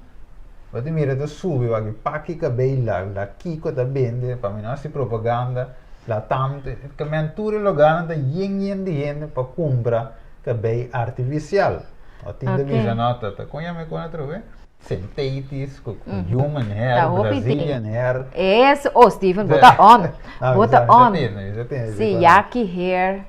você mira tu sube, vai paque cabelo lá Kiko tá vende, para mim não se propaganda, lá tanto, que mentura lugar da yen de yen para comprar cabelo artificial. O tinha visão nota, tá conhece com outra vez? Synthetic, human hair, Brazilian hair. Yes, oh Stephen, bota on. Bota on. Sim, yaki hair,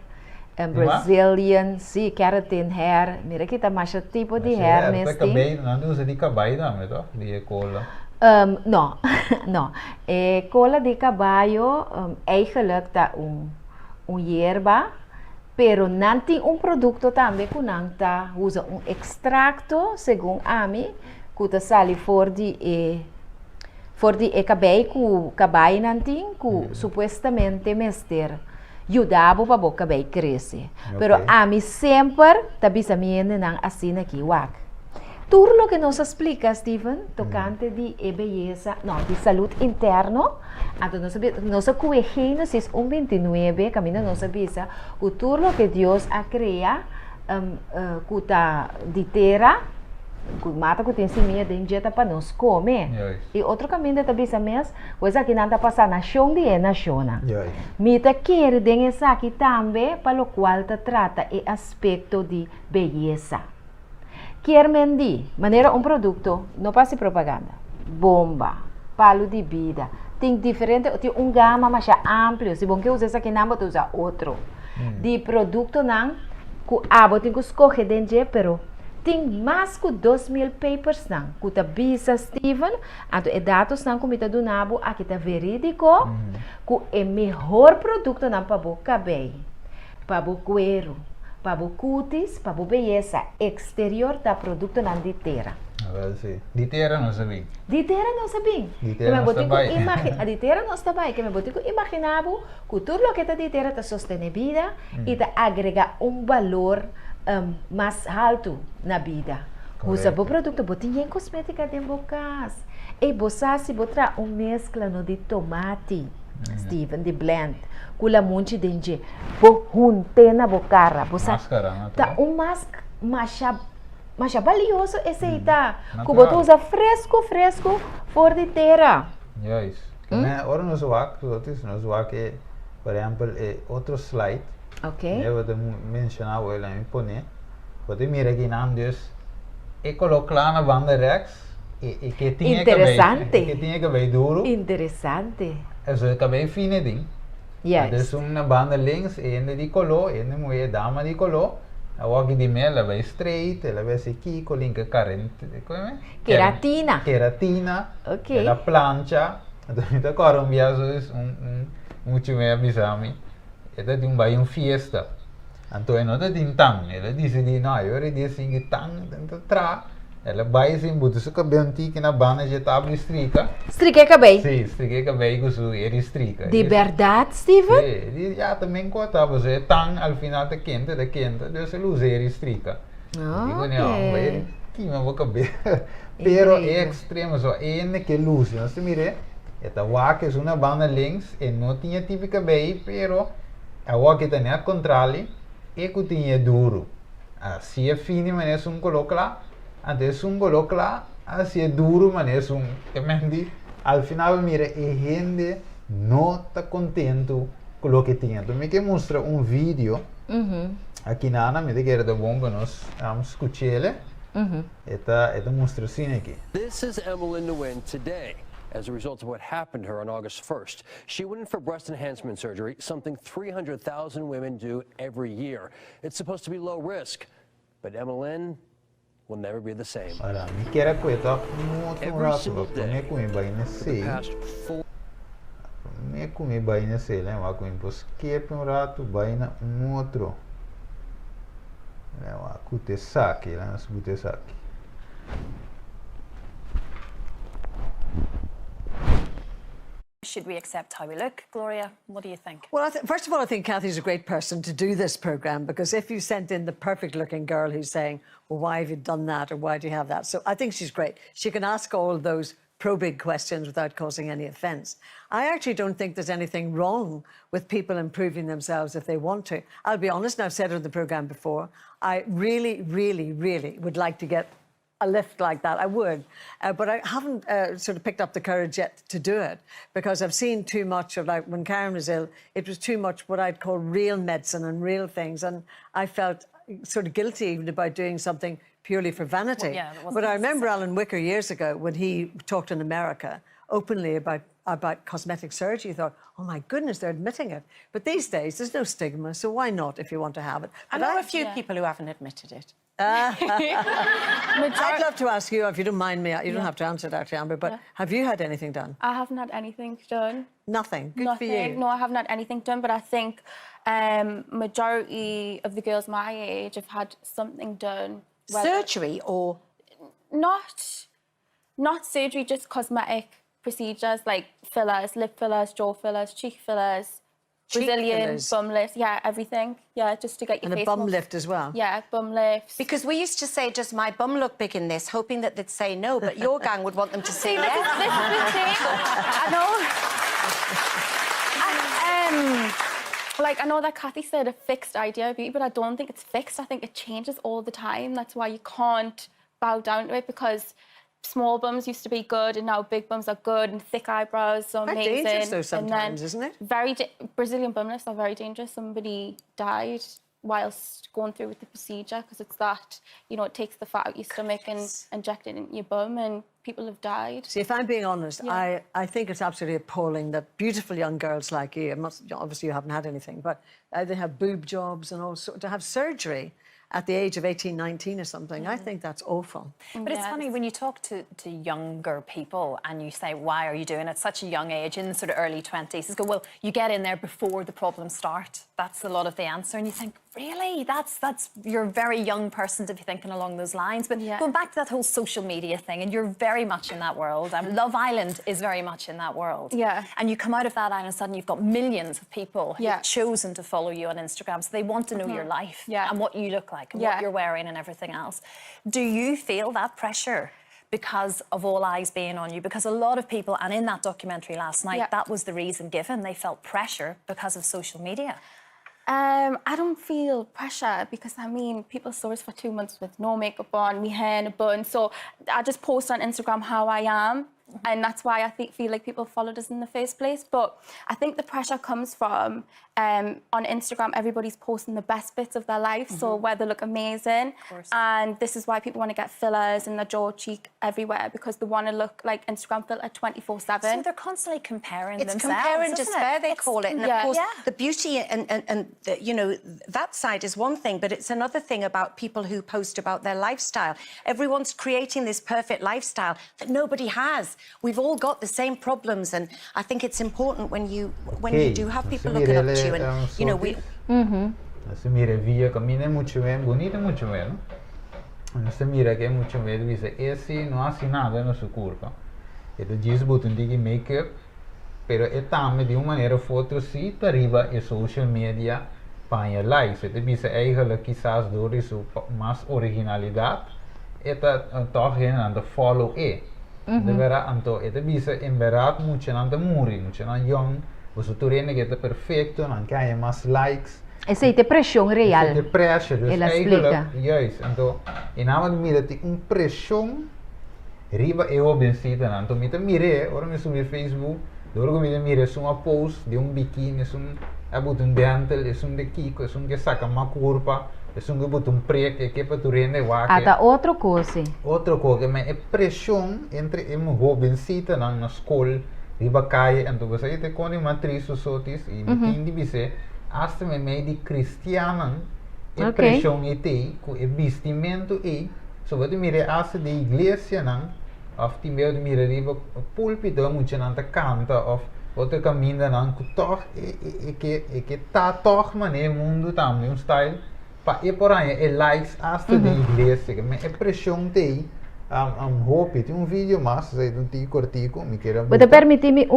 Brazilian, sim, keratin hair. Mira que tá mais tipo de hair nesse. Cabelo, não usa de cabelo não, então, de cola. No, no. Cola de caballo, eigenlijk tá hierba, pero não tem produto também que não tá usa extracto, segundo a mim. Que sali for di cabelo que cabelo nanting que supostamente mester ajudava para o cabelo crescer. Pero a mim sempre tabisa miene nang assim aqui wak. Tudo lo que nos explica Stephen tocante de beleza, não, de saúde interno, então nós cuejemos es 29, camino nos avisa que tudo lo que Deus a crea que tá de terra que mata que tem semia de injeta para nós comer. E outro caminho também mesmo, coisa que não está passando na chão de naciona. Mita quer den essa aqui também, para o qual trata o aspecto de beleza. Quer mendi, maneira produto, não passe propaganda, bomba, palo de vida, tem diferente, tem gama mais amplo, se bom que usa essa aqui não pode usar outro. De produto não, que tem que escolher dentro, pero tem mais que 2.000 papers não, que tá bisa Stephen, então é dados não que me do nabo, aqui tá verídico, que é melhor produto não para o cabelo, para o cuero, para o cutis, para a beleza exterior da produto não de terra. De terra não sabia. De terra não sabia. De terra não sabia. De terra não sabia, que me botico imaginava que tudo o que está de terra está sustenta vida e está agrega valor mais alto na vida. Usa o produto, botinha em cosmética de bocas. E você se botar mescla no de tomate, Stephen, de blend, com a monte de gente, junte na bocara. Máscara, tá mais valioso esse aí tá. Que você usa fresco, fora de terra. Yes. Agora nós vamos que, por exemplo, outro slide. Ok. Eu vou mencionar o ele me pone. Você mira aqui não Deus. E colocar na banda rex e que tinha interessante. Que tinha cabelo duro. Interessante. Eso é cabelo fino din. Yes. Adesso una banda links e ne di color e ne muoia dama di color. A walk di me la vai straight, la vai aqui con link carente, come? Keratina. Ok. La plancha. Então agora viaggio muito me avisami. Eda di un fiesta. Então não da din tang, ela disse di no, eu ora disse que tang tra. Ela vai sim, botou seu cabelo antigo na banda já estava estrica. Estriquei cabelo? Sim, estriquei cabelo com sua estrica. De verdade, Stephen? Sim, já também contava, você tang al final da quente, Deus ele usa estrica. Digo não, vai queima o cabelo. Pero é extremo, só é que luz, não se mire. Esta wak é uma banda links e não tinha tipo cabelo, pero a wak tinha a contrário e que tinha duro. Assim é fino, mas é coloca lá. Antes coloca lá, assim é duro, mas é que al final mira, a gente não está contente com o que tinha. Então, me que mostra vídeo aqui na Ana, me que era bom que nós vamos escutar ele. Esta mostra assim aqui. This is Emeline Nguyen today. As a result of what happened to her on August 1st. She went in for breast enhancement surgery, something 300,000 women do every year. It's supposed to be low risk, but Emeline will never be the same. Every single day for the past 4 come vai na sela, ma come pos keep um rato, vai na outro. Lá, cute saque, lá nas cute saque. Should we accept how we look? Gloria, what do you think? Well, first of all, I think Kathy's a great person to do this programme, because if you sent in the perfect-looking girl who's saying, well, why have you done that, or why do you have that? So I think she's great. She can ask all of those probing questions without causing any offence. I actually don't think there's anything wrong with people improving themselves if they want to. I'll be honest, and I've said it on the programme before, I really, really, really would like to get a lift like that. I would, but I haven't sort of picked up the courage yet to do it, because I've seen too much of, like, when Karen was ill, it was too much what I'd call real medicine and real things, and I felt sort of guilty even about doing something purely for vanity. Well, yeah, but I remember Alan Wicker years ago when he talked in America openly about cosmetic surgery. You thought, oh my goodness, they're admitting it. But these days, there's no stigma, so why not if you want to have it? I But know a few people who haven't admitted it. I'd love to ask you, if you don't mind me, you don't have to answer it actually, Amber, but have you had anything done? I haven't had anything done. Nothing? Good Nothing. for you. No, I haven't had anything done, but I think majority of the girls my age have had something done. Surgery or? Not surgery, just cosmetic procedures like fillers, lip fillers, jaw fillers, cheek fillers, Cheek Brazilian fillers? bum lifts, yeah, everything. Yeah, just to get your And face a bum more- lift as well? Yeah, bum lifts. Because we used to say, does my bum look big in this? Hoping that they'd say no, but your gang would want them to say This is yes. the thing. I know. I know that Kathy said a fixed idea of beauty, but I don't think it's fixed. I think it changes all the time. That's why you can't bow down to it, because small bums used to be good and now big bums are good, and thick eyebrows are Quite amazing. dangerous though And then sometimes, isn't it? Brazilian bum lifts are very dangerous. Somebody died whilst going through with the procedure, because it's that, it takes the fat out your stomach and inject it into your bum, and people have died. See, if I'm being honest, Yeah. I think it's absolutely appalling that beautiful young girls like you, obviously you haven't had anything, but they have boob jobs and all sorts, to have surgery at the age of 18, 19 or something, I think that's awful. But it's funny, when you talk to younger people and you say, why are you doing it at such a young age, in the sort of early 20s, go, well, you get in there before the problems start. That's a lot of the answer. And you think, really? You're a very young person to be thinking along those lines. But going back to that whole social media thing, and you're very much in that world. Love Island is very much in that world. Yeah. And you come out of that island and suddenly you've got millions of people Yeah. who've chosen to follow you on Instagram. So they want to know your life and what you look like and what you're wearing and everything else. Do you feel that pressure because of all eyes being on you? Because a lot of people, and in that documentary last night, that was the reason given. They felt pressure because of social media. I don't feel pressure, because people saw us for 2 months with no makeup on, me hair in a bun. So I just post on Instagram how I am. And that's why I feel like people followed us in the first place. But I think the pressure comes from, on Instagram, everybody's posting the best bits of their life, so where they look amazing. And this is why people want to get fillers in their jaw, cheek, everywhere, because they want to look like Instagram filter 24/7. So they're constantly comparing It's themselves, compare and isn't despair, it? they call it. And of course, Yeah. the beauty and that side is one thing, but it's another thing about people who post about their lifestyle. Everyone's creating this perfect lifestyle that nobody has. We've all got the same problems, and I think it's important when you do have people looking up to you, and we. Se mira via cammina mucho bien, bonita mucho bien. No se mira que mucho bien, dice, esse não hace nada na sua curva. Ele diz botam de make-up, pero é também de uma maneira ou outra se arriba e social media para likes. Ele diz eigenlijk quizás door isso mais originalidade, eta toch geen aan de follow de vera anto ele diz em verdade muito aan de muri, muito aan young, você turene que é perfeito, não quer mais likes. Essa é a pressão real. De pressure, dus Ela eigenlijk, explica. juist, então, in naam de mira tem pressão riba eu benzita, então me mire, ora me subir Facebook, doorgo me mire uma post de biquíni, abut dental, de kiko, que saca uma curva, que abut prek, que para tu rende wake. Até outra coisa. Outra coisa, mas é pressão entre eu benzita na escola, riba caia, então você tem quando uma matriz sotis e me dizer hasta me meio cristiana e pressão e tem com o vestimento e sobre mire hasta de igreja não of die meio de mire riba púlpito muito não canta of Outro caminho não que toch que tá toch mané mundo também um style para ir por aí é likes hasta de igreja que me é pressão tem hope tem vídeo mas aí não tem cortico me queira Você permite-me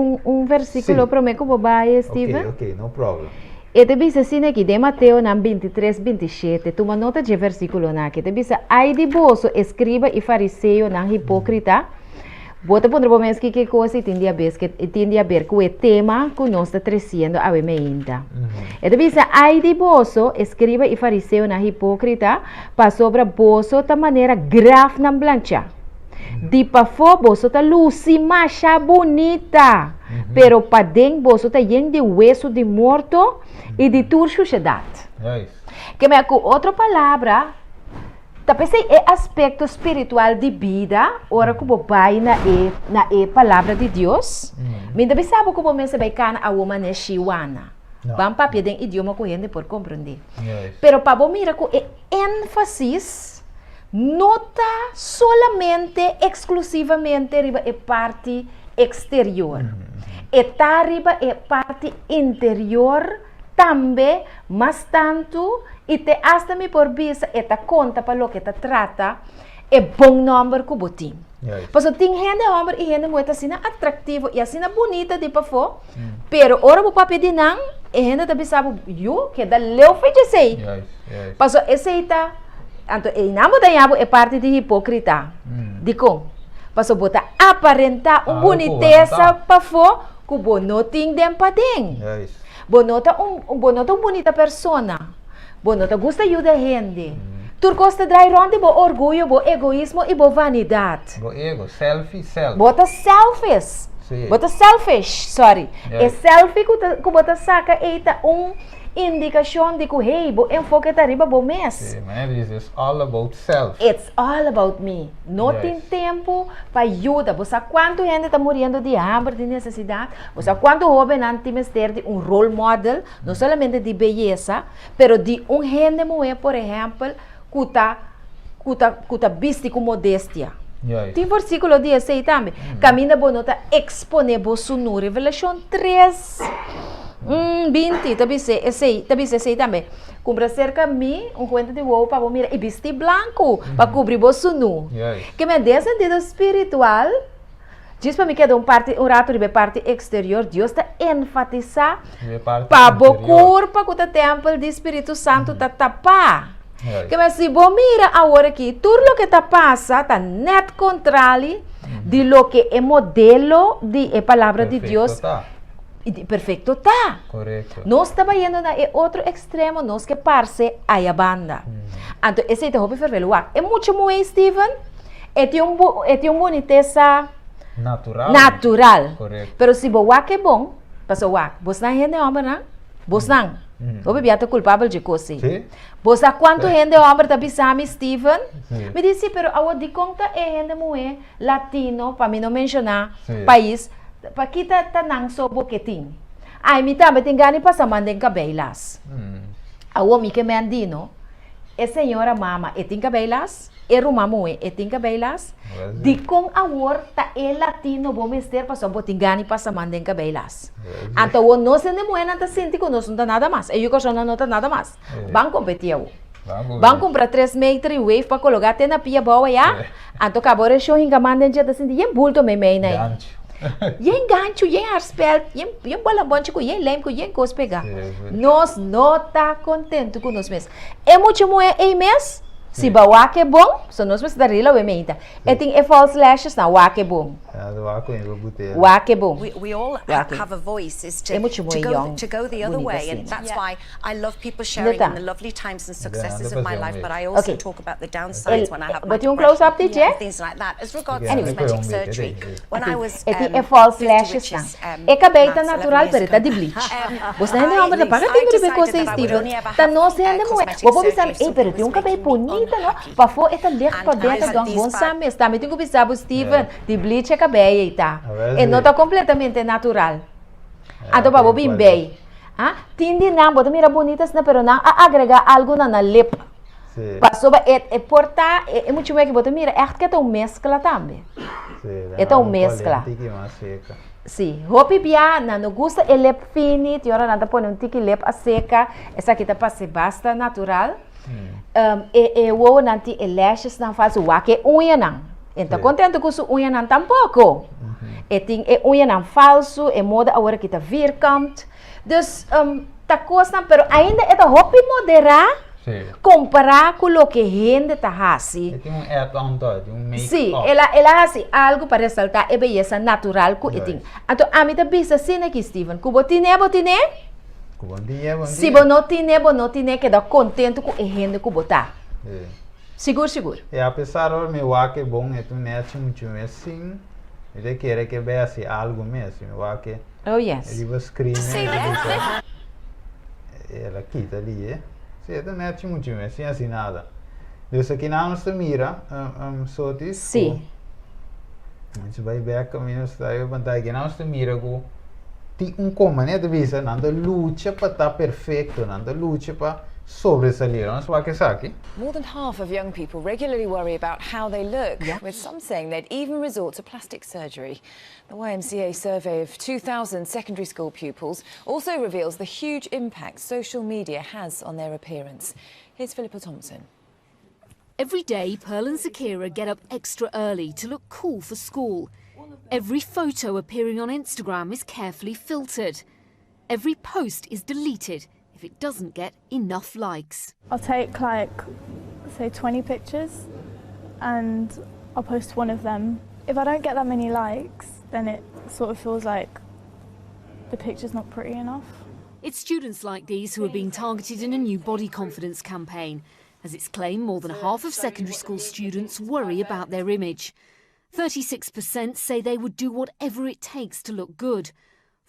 versículo para mim como vai, Steven? Ok, no problem. E te dice assim aqui de Mateus 23, 27, toma nota de versículo aqui, te dice, ai de bolso, escriba e fariseu, não hipócrita, bota por um mês que coisa tem a ver com o tema que nós está trazendo a ainda. E te dice, ai de bolso, escriba e fariseu, não hipócrita, para sobre bolso da maneira grave na blancha. Di pa fo, bolso ta luci macha bonita, pero pa dentro bolso ta lleno de hueso de morto e de turciedade. Que me com outra palavra, talvez é aspecto espiritual de vida, ora que vai na palavra de Deus. Me deve saber como me se vai cana a uma neshiwana. Vamos para pedir idioma corrente por compreender. Pero para mira com ênfasis nota solamente, exclusivamente arriba é parte exterior. E tá arriba é parte interior também, mas tanto, e te hasta me por vista, e ta conta para lo que ta trata, é bom número que botim. Porque tem gente homem e gente muito assim atrativo e assim bonita de para fora, pero ora o papel de não, e gente também sabe, eu que da leu feito sei. Porque esse tá Anto, é parte de hipócrita. De como? Para botar aparentar boniteza para fora, que não tem dem para dentro. Bonota bonita persona. Bonota gosta de ajudar gente. Tu gosta de ronde bo orgulho, bo egoísmo e bo vanidade. Bo ego, selfie. Bota selfies. Bota selfish, sorry. É selfie que bota saca eita indicação de que hey, bo enfoque tá riba bo mês. It's all about self. It's all about me. Não tem tempo para ajuda. Você sabe quanto gente está morrendo de hambre, de necessidade? Você sabe quanto jovem não tem de um role model, não somente de beleza, pero de gente mulher, por exemplo, que tá viste com modéstia. Tem versículo 16 também. Caminha bonita, expone vosso nu. Revelação 3. 20, também sei também. Compra cerca de mim, conta de roupa para mirar e vestir branco para cobrir bolso nu. Que me dê sentido espiritual. Diz para mim que é um rato de parte exterior, Deus está enfatizar para o corpo que o templo do Espírito Santo está tapar. Que me se bom mira agora aqui, tudo o que está passa está net contrário de lo que é modelo de palavra de Deus. Perfeito tá. Correto. Nós estamos indo na outro extremo, nós que parse aí a banda. Então, esse é o hobby ferveluar. É muito muito, Steven. É boniteza natural. Correto. Pero se o é bom, passa o você não é gente homem, não? Você não. O bebê é culpável de coisa. Você quanto gente homem está pensando, Steven? Me disse, pero a de conta é gente mulher latino, para mim não mencionar país. Para kita tanang so boketing. Ai mi também tem gani para samandem cabelas. A o mi que me andino. E senhora mama, e tem cabelas? E rumamu e tem cabelas? Di com a wor ta e latino bo mister para so boting gani para samandem cabelas. Então o não se nem moena ta senti que não são nada mais. E eu que não nota nada mais. Van competir o. Van comprar 3 metros e wave para colocar até na pia boa já. Então acabou o show hinga mandem já ta senti e bulto me né. Yen gancho, yen arspel, yen bola bonche, yen lem, yen cos pegar. Nós não tá contente com nós mesmos. É muito moe é mês. Se bawa que é bom, só nós vamos dar rila o meita. E tem false lashes na wa que é bom. Wa que é bom. We all have a voice is to go the other way, and that's why I love people sharing in the lovely times and successes of my life, but I also talk about the downsides when I have my depression, things like that. As regards cosmetic surgery, when I was é false lashes na. É cabelo natural, pero tá de bleach. Você não é para tem que ver com você, Steven. Tá não sendo moe. Vou pensar, pero tem cabelo bonito. Para fora está dentro para dentro do bom sabe está me tenho que pensar o Steven de bleach é cabelo tá e não está completamente natural então para bem bem tindi não bota mira bonita se não pero não agregar algo na lip passou é portar é muito bem que bota mira é que é tão mescla também é tão mescla Sim, hopi bia, não gosta ele lep fini, ti ora nada põe tiki lep a seca, essa aqui tá passe basta natural. O nanti lashes não faz o que unha não. Então contento com su unha não tampouco. E tem unha não falso, e moda agora que tá vierkant. Dus tá costa, pero ainda é da hopi moderar. Sim. Comparar com o que a gente está assim. Tem add-on, make-up. Sim, ela assim, algo para ressaltar a beleza natural que tem. Então, a mim também se assim aqui, Steven. Bom dia. Bom dia. Se você não tem, queda contente com a gente que botar. Seguro. E apesar de meu que bom, é tu net muito assim. Ele quer que veja assim algo mesmo, meu que. Oh yes. Ele vai escrever. Ela quita ali, Sim, é net muito assim nada. Dus aqui na nossa mira, só diz. Sim. A gente vai ver a caminho, está aí, aqui na nossa mira, tem comando de vista, não luta para estar perfeito, não luta para sobresalir. Não sei o que é aqui. More than half of young people regularly worry about how they look, with some saying they'd even resort to plastic surgery. The YMCA survey of 2,000 secondary school pupils also reveals the huge impact social media has on their appearance. Here's Philippa Thompson. Every day, Pearl and Zakira get up extra early to look cool for school. Every photo appearing on Instagram is carefully filtered. Every post is deleted if it doesn't get enough likes. I'll take say 20 pictures and I'll post one of them. If I don't get that many likes, then it sort of feels like the picture's not pretty enough. It's students like these who are being targeted in a new body confidence campaign. As it's claimed, more than half of secondary school students worry about their image. 36% say they would do whatever it takes to look good.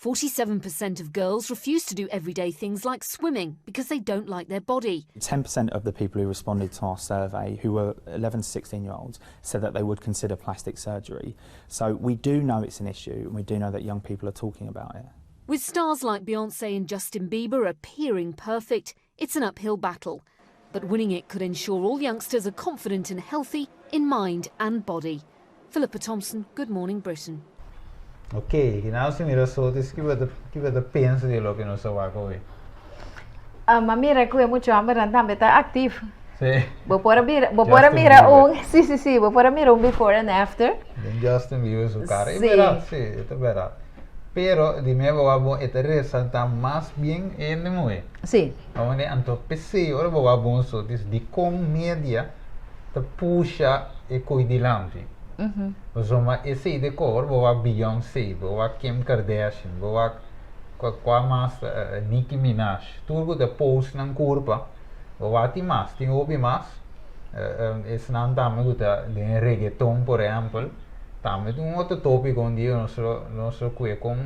47% of girls refuse to do everyday things like swimming because they don't like their body. 10% of the people who responded to our survey, who were 11 to 16-year-olds, said that they would consider plastic surgery. So we do know it's an issue, and we do know that young people are talking about it. With stars like Beyoncé and Justin Bieber appearing perfect, it's an uphill battle. But winning it could ensure all youngsters are confident and healthy in mind and body. Philippa Thompson, Good Morning Britain. Ok, now se mira só, diz que vai dar pensa de lo que não sabe agora. Mas mira que é muito amor, então está ativo. Sim. Vou pôr mira sim, vou pôr mira before and after. Justin Bieber su cara, Sí. es verdad, sí, es verdad. Pero dime, vamos a resaltar más bien en el mundo. Sim. Vamos a antopese, ahora vamos a decir, de comédia, te puxa e coidilante. Insomma, esse de cor, vou Beyoncé, vou Kim Kardashian, vou qual mais Nicki Minaj, tudo de post na curva, vou tem mais, tem ouvi mais, esse não também de reggaeton, por exemplo, também um outro tópico onde nós com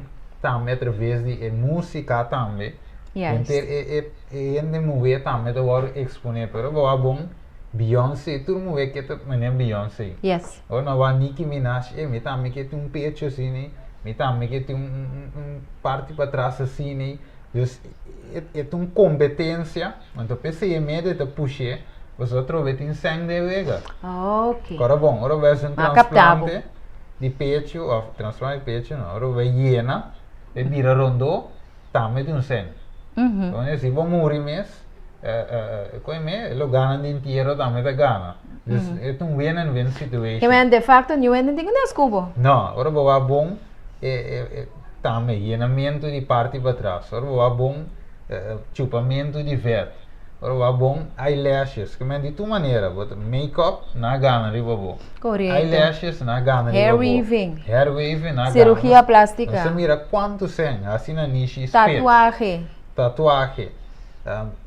também através de música também, Yes. e de mover também de vou exponer, pero vou bom Beyoncé, todo mundo vê que é Beyoncé. Yes. Ou não vai Nicki Minaj, me também que tem pecho assim, me também que tem parte para trás assim, dus é uma competência, então pensei medo de puxar, você trova tem sangue de vega. Ok. Agora bom, agora vai ser transplante de pecho, ou transplante de pecho não, agora vai hiena, de vira rondo, também tem sangue. Então se vão morrer mesmo, come lo ganan de inteiro também da gana. É um win-win situation. Que men de facto não é ninguém desculpa. Não, agora vou bom também llenamento de parte para trás. Agora vou bom chupamento de verde. Agora vou bom eyelashes, que men de tu maneira, make-up na gana riba bom. Correto. Eyelashes na gana riba Hair bom. weaving. Hair weaving na gana. Cirurgia plástica. Você mira quanto sem, assim na niche. Tatuagem.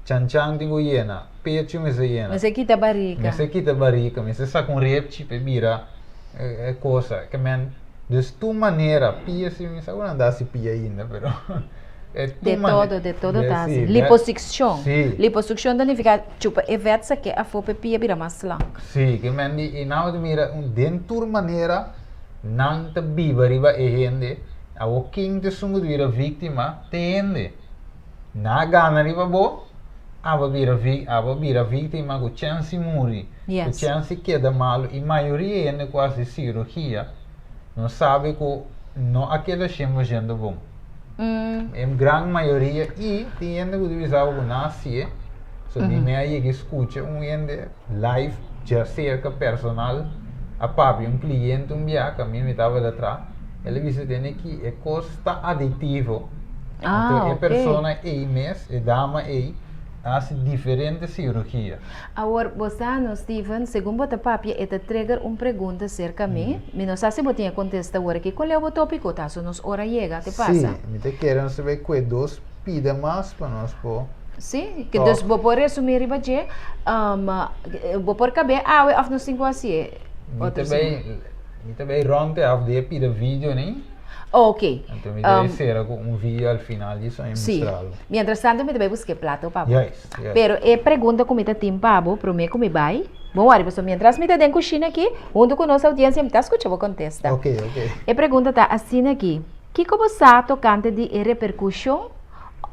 Chan-chan tengo hiena, pecho me se hiena. Mas aqui tá barriga. Me se quita barriga, me se saca repchi pe mira cosa que men de tu maneira pia se me sabe andar se pia ainda, pero de todo tá assim. Liposuction. Sim. Liposuction significa chupa evetsa que a fope pia bira mais lang. Sim, que men e não de mira dentur maneira não te bibariba e hende, a o king de sumo vira vítima te hende. Na gana riba bo, aba vira vítima com chance muri, com chance queda malo, e maioria é quase cirurgia, não sabe que não aquele chama gente bom. Em grande maioria, e tem gente que utiliza o nasce, so de meia que escuta gente live, já cerca personal, a papi, cliente, via, que a mim me estava lá atrás, ele disse que é costa aditivo. Então, a pessoa é mês, a dama faz diferentes cirurgias. Agora, você, Steven, segundo você, papi, trigger uma pergunta acerca de mim. Não sei se você tinha contestado agora aqui. Qual é o tópico? Tá? Se nos hora chega, te passa? Sim, me te querem saber que dois pida mais para nós, pô. Sim, que dus vou por resumir riba je, vou por caber, af nos 5 assim. Me também ronde af de pida vídeo, né? Ok. Então me deve ser um vídeo ao final disso aí mostrá-lo. Mientras tanto, me também busquei plato, papo. Yes. Pero é pergunta como está tim pabo, pro me como vai. Bom, ari, pessoal, mientras me tá den coxina aqui, junto com nossa audiência, me tá escutando, vou contestar. Ok. A pergunta tá assim aqui. Que como está tocante de repercussão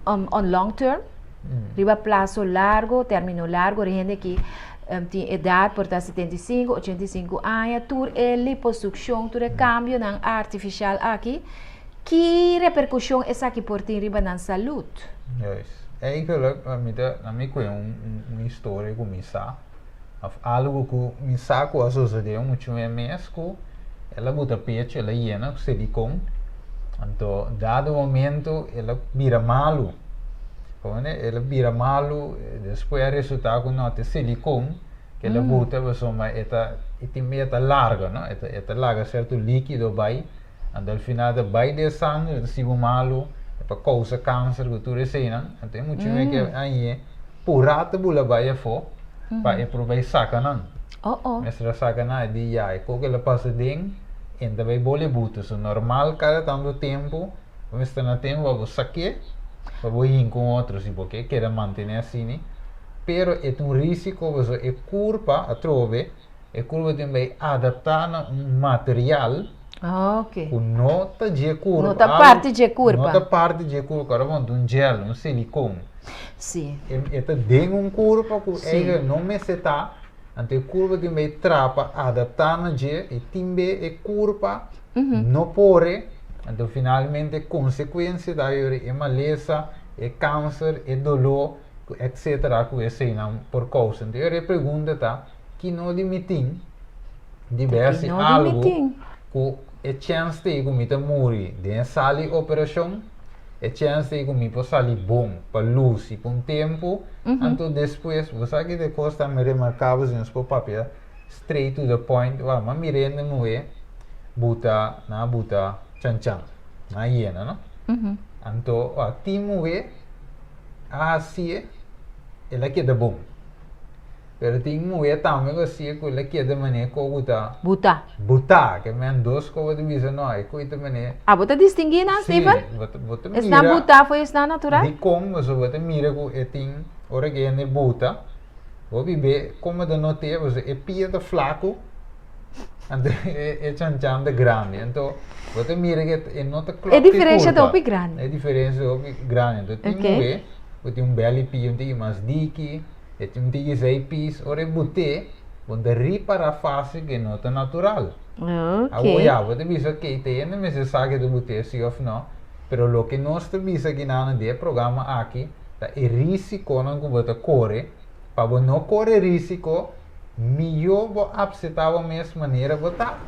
on long term? Riba plazo largo, término largo, gente que tem idade por 75, 85 anos, tur liposucção, tur cambio na artificial aqui, que repercussão é essa que por ter riba na saúde? Yes. Eigenlijk, a mim foi uma história que me sa, algo que me sa que sucedeu muito mês que ela bota pecho, ela llena com silicone, então dado momento ela vira malo. Ela vira malo, depois o resultado com nota silicone, que ela bota, insomma, é larga, não? É larga, certo líquido vai, e ao final da vai de sangue, se o malo, é para causar câncer, que tudo isso, não? Então, muito bem que aí, por rata, bula vai a fo, para provar saca, não? Mas a saca não é de já, que ela passa dentro, e também bole buta, so normal, cada tanto tempo, vamos estar no tempo, vamos saque, vou ir com outros, porque quer manter assim, pero é risco, é curva, a trove, é curva também adaptar a material, ok. com nota de curva. Nota parte de curva. Nota parte de curva, agora gel, silicone. Sim. É dentro curva, que não me seta, ante curva também trapa, adaptar a gel, e também é curva, não pore. Então, finalmente, consequência da é maleza, é câncer, é dolor, etc. Que é por causa. Então, eu pergunto, que não limitem diversos algo que é chance de que morrer de sala de operação, é chance de que possa sair bom para luz e para um tempo. Então, depois, você que de costa me remarcava em seu papel, straight to the point, mas me rende muito, buta, chan na hiena, não? Então, a timo assim, ela queda bom. Pero timo também assim, que ela queda maneira como buta, que men dois coisas de visa não, é coisa maneira. Você distingue na Steven? Está buta foi está natural? De como você mira que tem ora que é buta, vou ver como da noite você é pia da flaco. Então, é chan de grande. Então, você mira que é nota clock. É diferença do opi grande. É diferença do opi grande. Então, tem tem belly pia, tem mais diki, tem 6 pis, ora bote, onde repara fácil que nota natural. Ok. Agora, você visa que tem, não se sabe do bote se ou não, pero lo que nós visa que na de programa aqui, é risco não que você corre, para não correr risco, melhor vou aceitar a mesma maneira votar.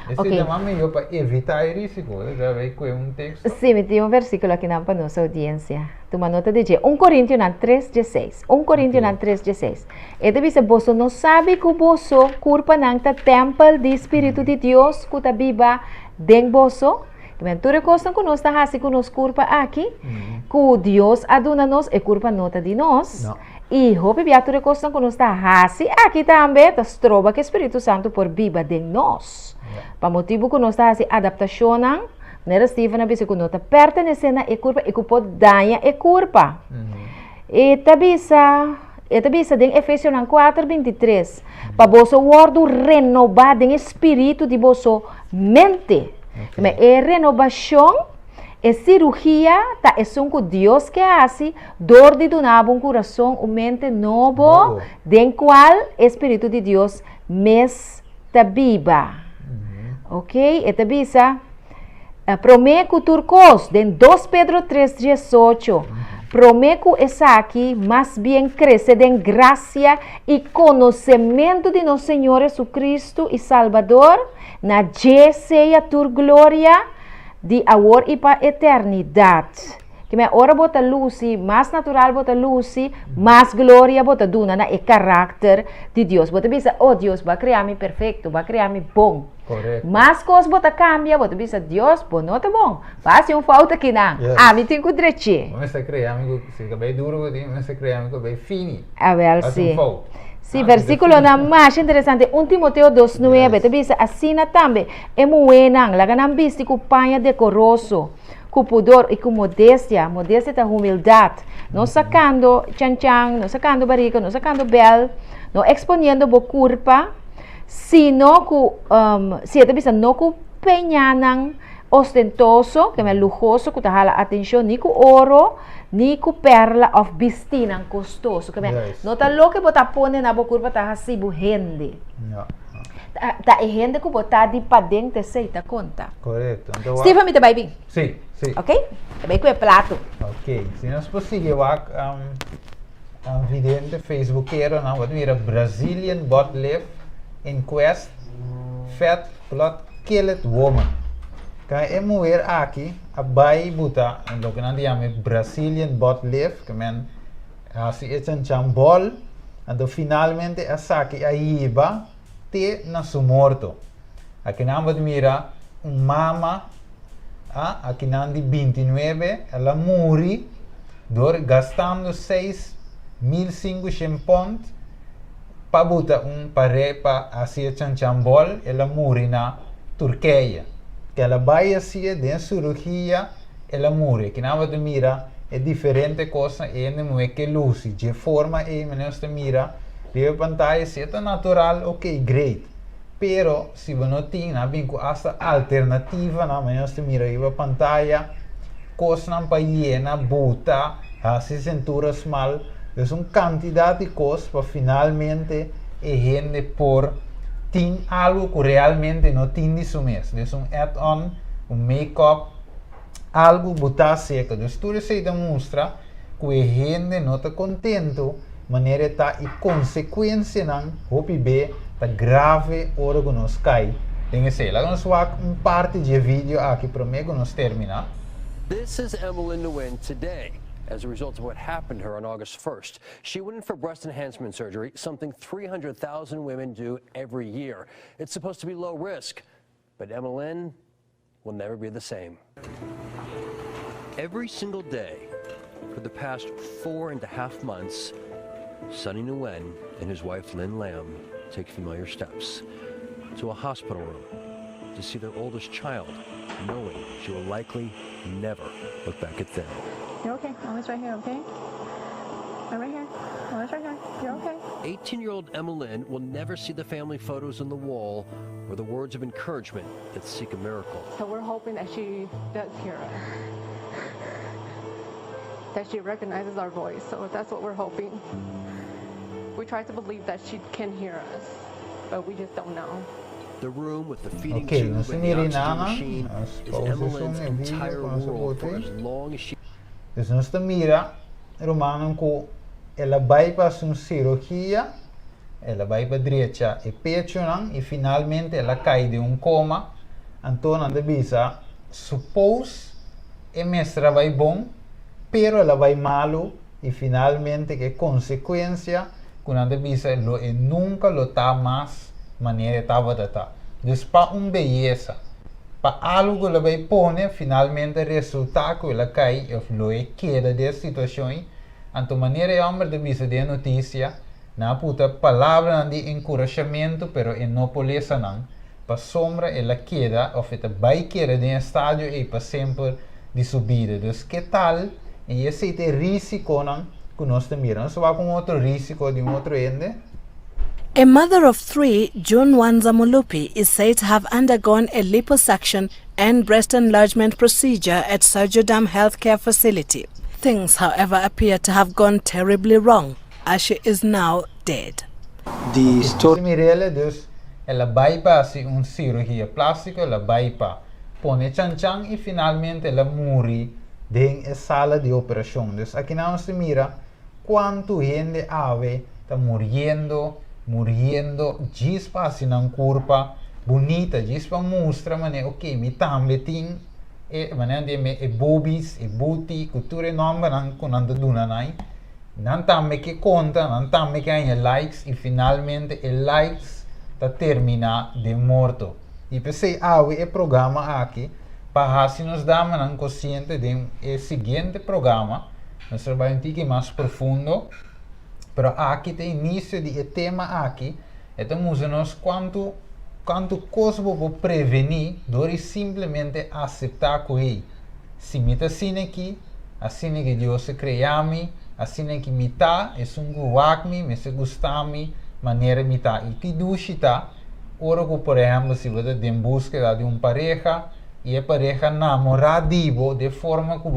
Esse é o melhor para evitar o risco. Já veio com um texto. Sim, me tem versículo aqui para nossa audiência. Toma nota de 1 Coríntios 3:16. 1 Coríntios 3:16. E deve ser você não sabe que você culpa não tá templo do Espírito de Deus que está viva dentro você. Também tu recosta que nós está assim que nos culpa aqui, que Deus aduna nós e culpa nota de nós. E hope tu recosta que nós está assim aqui também, tá trova que o Espírito Santo por viva dentro nós. Para motivo que nós está assim adaptação, nera Steven abisa que nós está pertenecendo a culpa e que pode danhar a culpa. E tabisa em Efésios 4:23, para você word renovar em espírito de vossa mente. Mas é renovação, é cirurgia, tá é som que Deus que hace, dor de donar um coração, uma mente novo, den qual espírito de Deus mes está viva. Ok? E tabisa Promeco turcos, en 2 Pedro 3:18. Promeco esa aquí, más bien crece en gracia y conocimiento de nuestro Señor Jesucristo y Salvador, na sea tu gloria de ahora y para eternidad. Que me ora bota luci, más natural bota luci, más gloria bota duna na el carácter de Dios. Bota bisa, oh Dios va a crearme perfecto, va a crearme bom. Correcto. Más cosas bota cambia, bota bisa, Dios, bom, não tá bom. Faz falta aqui não. Yes. Ah, me tem que direito. Vamos a crear amigo, se acabei duro, vamos a crear amigo bem fini. A ver, Faz sim. Sim, Ah, versículo na mais interessante, 1 Timoteo 2:9, te bisa, assina também, é muenang, laganang bisti ku panha decoroso, com pudor e com modéstia. Modéstia é humildade. Não sacando chan-chan, não sacando barriga, não sacando bel, não exponendo bo curpa, sino com, se é bisa, não com penhanang ostentoso, que é lujoso, que tahala atenção, ni com ouro, ni com perla of bistinang costoso. Que Yes. não tá louco que botar pone na bo curpa tá assim bu rende. Yeah. Tá e rende que botar de pa dentro sei tá conta. Correcto. Então, Stephen, me tá bem? sim, sim. Ok? Também com o prato. Ok, se nós conseguimos vidente Facebookero, não, wat weer Brazilian bot lift inquest fat blood killed woman. Kan je weer aqui a bai buta en lo que nós chamamos Brazilian bot lift, que men assim é um chambol, então finalmente a saque a iba te na su morto. Aqui não wat mira mama aqui na de 29, ela morre gastando 6.500 pound para botar pare para assim chambol, ela morre na Turquia. Que ela vai assim de cirurgia, ela morre. Que não vai mira é diferente coisa e não é que luz, de forma e menos te mira, de pantalla se é natural, ok, great. Pero se você não tem essa alternativa, na menos te mira a pantalla, coisa não para llena, bota, se cintura mal, é uma quantidade de coisas para finalmente a gente por tem algo que realmente não tem de su mês. É add-on, make-up, algo botar seca. Então, tudo isso demonstra que a gente não está contente, maneira está e consequência não, hopi bem, está grave hora que nos cai. Tem que ser, lá nós vamos parte de vídeo aqui para mim que nós terminar. This is Emeline Nguyen today. As a result of what happened to her on August 1st. She went in for breast enhancement surgery, something 300,000 women do every year. It's supposed to be low risk, but Emeline will never be the same. Every single day for the past 4.5 months, Sonny Nguyen and his wife Lynn Lam take familiar steps to a hospital room to see their oldest child, knowing she will likely never look back at them. You're okay. Mama's right here, okay? I'm right here. Mama's right here. You're okay. 18-year-old Emeline will never see the family photos on the wall or the words of encouragement that seek a miracle. So we're hoping that she does hear us. That she recognizes our voice. So that's what we're hoping. We try to believe that she can hear us, but we just don't know. The room with the feeding Okay, tube nós and the miramos oxygen na machine is Emeline's entire world for as long as she... Dus nós mira Romano que ela vai para uma cirurgia, ela vai para a direita e pecho e finalmente ela cai de coma. Então anda bisa, suppose e mestra vai bom, pero ela vai malo e finalmente que consequência quando anda bisa lo e nunca lo tá mais maneira estava tá. Dus para beleza. Para algo que ela vai pôr, finalmente resulta que ela cai ou lo é queda dessa situação. Então, maneira é homem de vista de notícia, na puta palavra de encorajamento, pero é não poleza não. Para sombra ela queda, ou ela vai queda de estádio e para sempre de subida. Então, que tal? E esse é o risco não que nós temos. Nós vamos com outro risco de outro ende. A mother of 3, June Wanza Mulupi, is said to have undergone a liposuction and breast enlargement procedure at Sergiodam Healthcare Facility. Things, however, appear to have gone terribly wrong, as she is now dead. The story Mirelle, dus ela vai para uma cirurgia plástica, ela vai para pone chan e finalmente la muri en sala de operación. Entonces aquí no se mira cuánto gente ave está muriendo, gispa así una curva bonita, gispa muestra, ok, mi tambe ting, e bobis, e buti, cultura nombre con ando dunanai, nan tambe que conta, nan tambe que hay likes, y finalmente el likes está termina de muerto. Y pensé, el programa aquí, para si nos damos consciente del siguiente programa, nós vamos um pouco mais profundo, pero aqui tem início de tema aqui, então nós quanto coisa vou prevenir, dori simplesmente aceitar com ele. Se me está assim que Deus se criou-me, assim que me está, é guak-me, me se gostar-me, maneira me está. E que duche está, ora que por exemplo, se você tem busca de pareja, e a pareja namoradivo de forma que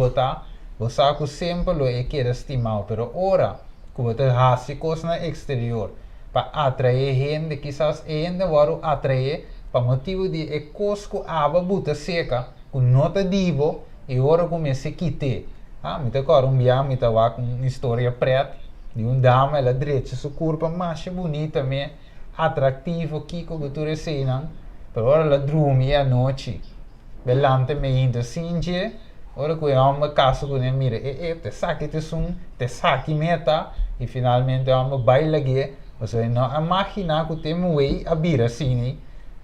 você sempre lo quer estimar, pero ora que você hace coisas no exterior para atrair gente, quizás gente vai atrair para motivo de cosco aba buta seca, que não te divo e ora comece a quitar. Me tá agora me tá com uma história preta de dama, ela direita, sua curva mais bonita, me atrativo, que cultura cena, pero ora ela dorme à noite. Belante me ainda singe, ora que eu amo caso com ele, mira, te saque meta, e finalmente eu amo baila que, você não imagina que tem um way a bira assim,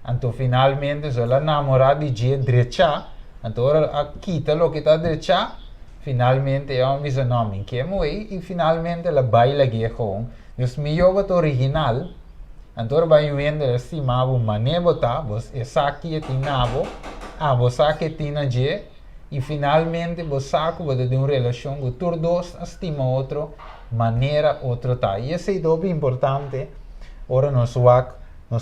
então finalmente se ela namora de dia direita, então ora a quita lo que está direita, finalmente eu amo esse nome, que é um way, e finalmente ela baila que com, dus me joga original, então vai vendo assim, mas o maneiro tá, você saque e tinavo, você que tem je e finalmente você que tem uma relação com todos dois estima outro maneira outro tá e esse é muito importante ora nós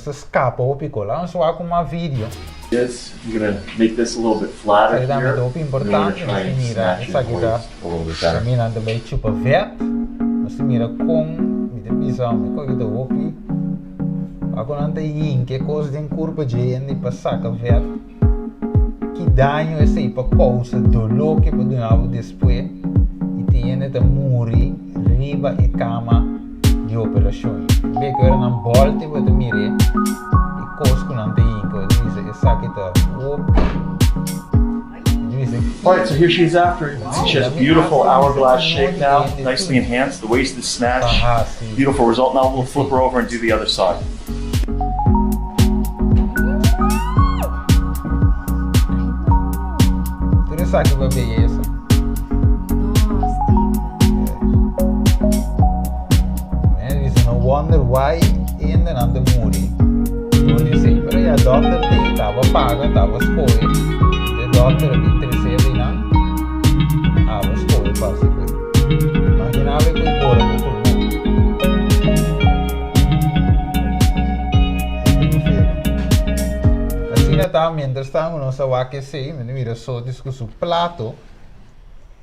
escapa o picola nós com uma vídeo yes I'm gonna make this a little bit flatter here é muito importante nós mira essa aqui tá caminhando bem chupa vet nós mira com me depisão me coisa do opi agora não tem que coisa tem curva de gente passar com vet que danho esse aí para causa dolor que pode dar depois e tem que morrer riba e cama de operações. Bem que era na volta para mirar e coisa que não tem que dizer essa aqui tá Alright, so here she is after. She has a beautiful hourglass shape now, nicely enhanced. The waist is snatched. Beautiful result. Now we'll flip her over and do the other side. Sabe que beleza. Man, it's no wonder why ainda não te morre. Eu disse, pero a doctor estava paga, estava escolha. A doctor me interessava e não. Estava escolha para se ver. Imaginava que eu fora no pulmão. Mientras tanto, nós vamos aquecer, mira só discusso prato.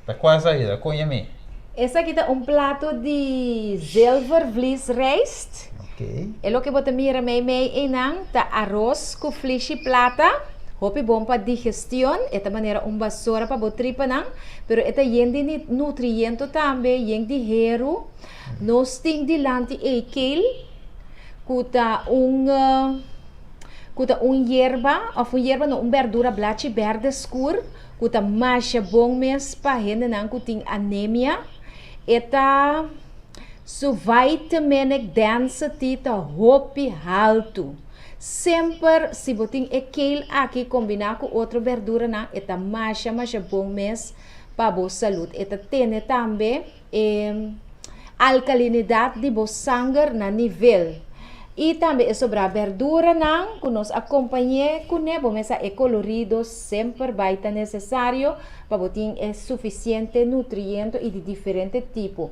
Tá quase aí, conhece? Esse aqui é um prato de zilvervleesrijst. Ok. É o que você mira meio enang, tá arroz com vlees e plata. Hopi bom para digestão, esta maneira basura para botar tripa nang, pero esta yende nutriente também, yende hero, nós tem de lante ekel, kuta hierba, of hierba no verdura blachi verde escuro, kuta masha bom mes pa gente nang kuting anemia, eta su vitaminic density ta hopi alto. Sempre se botin aquele aqui combinar com outra verdura na eta masha bom mes para boa saúde. Eta tem também alcalinidade de bo sangue na nível. E também é sobre a verdura não, que nós acompanhamos com nebo, mas é colorido, sempre vai estar necessário para botin é suficiente nutriente e de diferente tipo.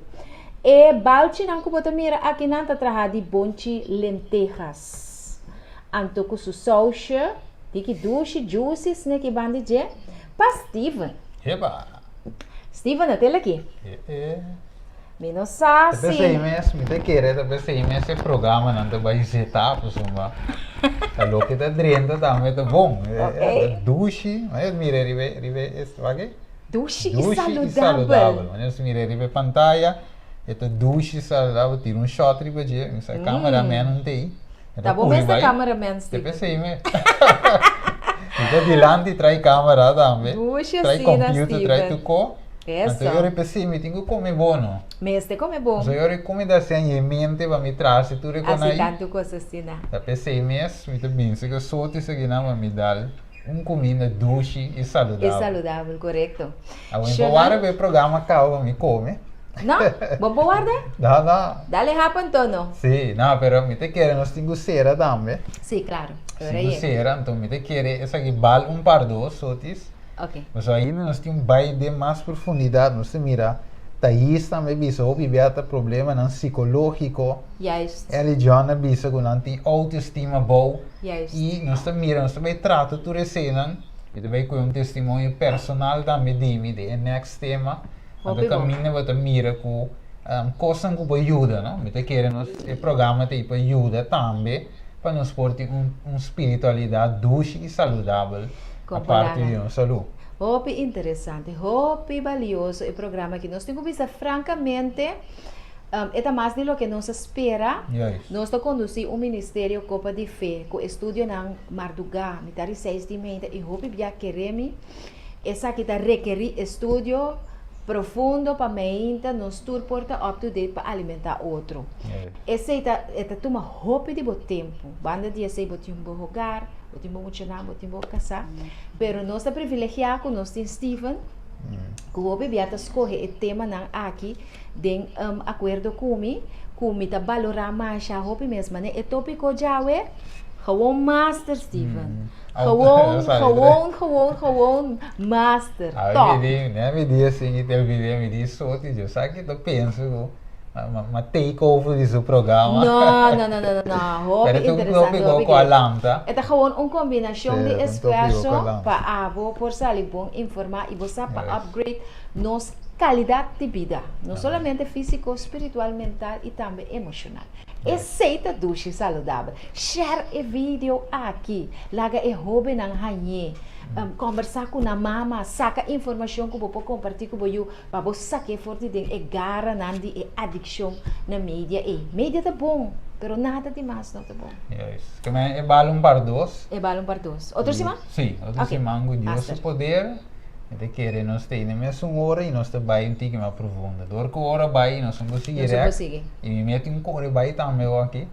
E balchi não que botar mira aqui não tá trabalhando de bonchi lentejas. Anto com su sauce, tiki dushi juicy, snake bandi je, pa Steven. Eba. Steven, até aqui. Menos sabe. Pensei mesmo, me te querer, pensei mesmo esse programa não te vai setar, pessoal. A louca tá dentro também tá bom. Duche, mas mira rive este aqui. Duche Duche e e saudável. Mas mira rive pantalla, esta duche saudável, tira shot rive dia, essa cameraman não tem. Tá bom mesmo a cameraman, Steve. Pensei mesmo. Então dilante trai câmera também. Duche trai assim, computer, Steven. trai tuco. Essa. Então eu pensei, me tenho que comer bom. Mas te come bom. So eu comida assim em mente para me trazer tudo com Assim aí. tanto coisa assim, né? Da pensei mesmo, me também se eu sou te seguir na me dar comida doce e saudável. E saudável, correto. Agora vou agora ver programa calma me come. Não, vamos guardar? Não. Dale rápido, Antonio. Sim, não, pero me te quer nós temos cera também. Sim, claro. Temos cera, então me te quer essa aqui bal par dos sotis. Ok. Mas aí nós temos bem de mais profundidade, nós mira. Thaís também bisa o bibeta problema não psicológico. Yes. Religião bisa com não tem autoestima boa. Yes. E nós também trata tudo isso, e também com um testemunho personal também de next tema. Então caminho vai mira com coisas que ajuda, não? Me te querem nós o programa tipo ajuda também para nos portar espiritualidade doce e saudável a parte de nossa saúde. Hope interessante, hope valioso o programa que nós temos visto francamente é mais de lo que nos espera. Yes. Nós estamos conduzindo ministério Copa de Fé, com estudo na Mardugá, mitad 6 de mente e hope já queremos essa que requer estudo profundo para mente nos turporta up to date para alimentar outro. Esse é toma hope de bom tempo, banda dia sei botar jogar. O tempo funcionar, o tempo casar, pero nós está privilegiado com nós tem Steven, que o bebiata escolhe o tema não aqui, de acordo com tá valorar mais a roupa mesmo, né? E tópico já é, gewoon master Steven, gewoon master, top. Me diz assim, que me diz só, eu sabe que eu penso uma takeover desse programa. Não. Hobby interessante. Pero com a lambda. É uma combinação de esforço para por sair bom informar e você para upgrade nossa qualidade de vida, não somente físico, espiritual, mental e também emocional. Aceita duche saudável. Share o vídeo aqui. Laga e hobby nang hanye. Conversar com a mama, saca informação que você pode compartilhar com você, para você sacar forte de gara nandi e adicção na mídia. E mídia tá bom, pero nada demais não tá bom. Yes. Como é balão par dos? É balão par dos. Outro semana? Sim, outro semana com Deus o poder. De querer nós ter na mesma hora e nós também um pouco mais profundo. Dor que hora vai nós vamos conseguir. E me mete cor vai também aqui.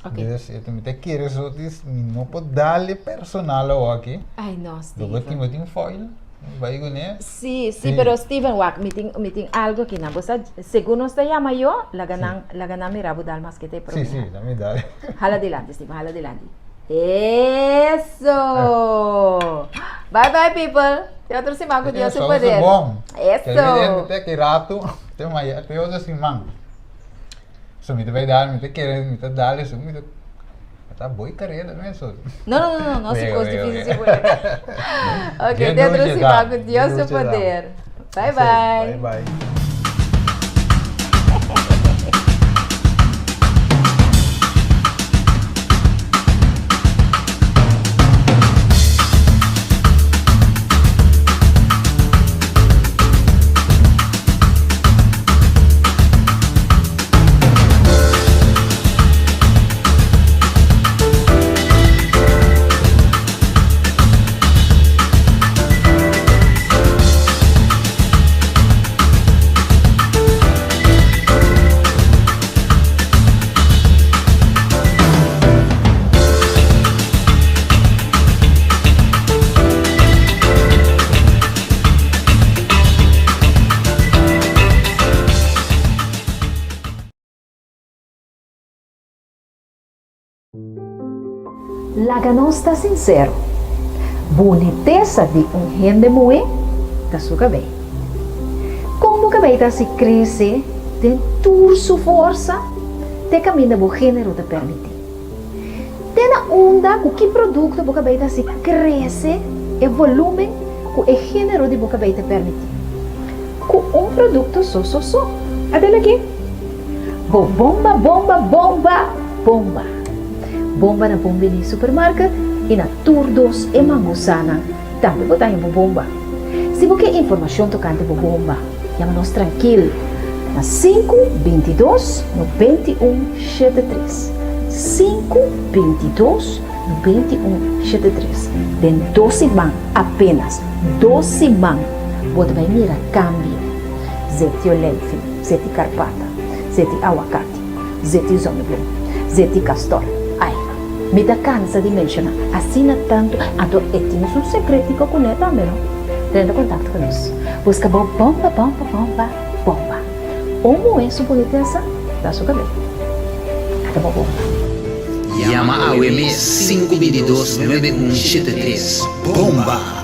Okay. Então me te querer só não pode dar-lhe personal aqui. Ai, nossa. Do que me foil. Vai né? Sim, pero Steven Wack, me tem algo que não você segundo está chama eu, la ganan mira vou dar mais que te problema. Sim, dá me dá. Hala adelante, Steven, hala adelante. Isso! Bye bye people. Tem outro semana com Deus o poder. Isso! Até que rato, tem outro semana. So me vai dar, me querer, me dar isso, me tá boa carreira, não é só. Não, se fosse difícil se Ok, tem outro semana com Deus o poder. Bye bye. Bye. Laga não está sincero. Boniteza de gente muito da sua cabeça. Como a cabeça se cresce, tem toda sua força, tem caminho do gênero te permite. Tem a onda com que produto a cabeça se cresce, e volume com o gênero de a cabeça permite. Com produto só. Adela aqui. Bomba, bomba, bomba, bomba. Bomba na Bombini Supermarket e na Turdos e Mangusana. Também botar em bomba. Se você quer informação tocante a bomba, chama-nos tranquilo. Na 522 9173. 522 9173. Den 12 man, apenas 12 man. Você vai mirar câmbio. Zeti Olenfi, Zeti Carpata, Zeti Awakati, Zeti Zonneblom, Zeti Castor. Ai, me dá cansa de mencionar. Assina tanto, então temos um secretico com ele também, não? Tendo contato com nós. Busca bomba, bomba, bomba, bomba. Como é sua política da sua cabelo? Até bomba. Llama a OMS 522 9173. Bomba!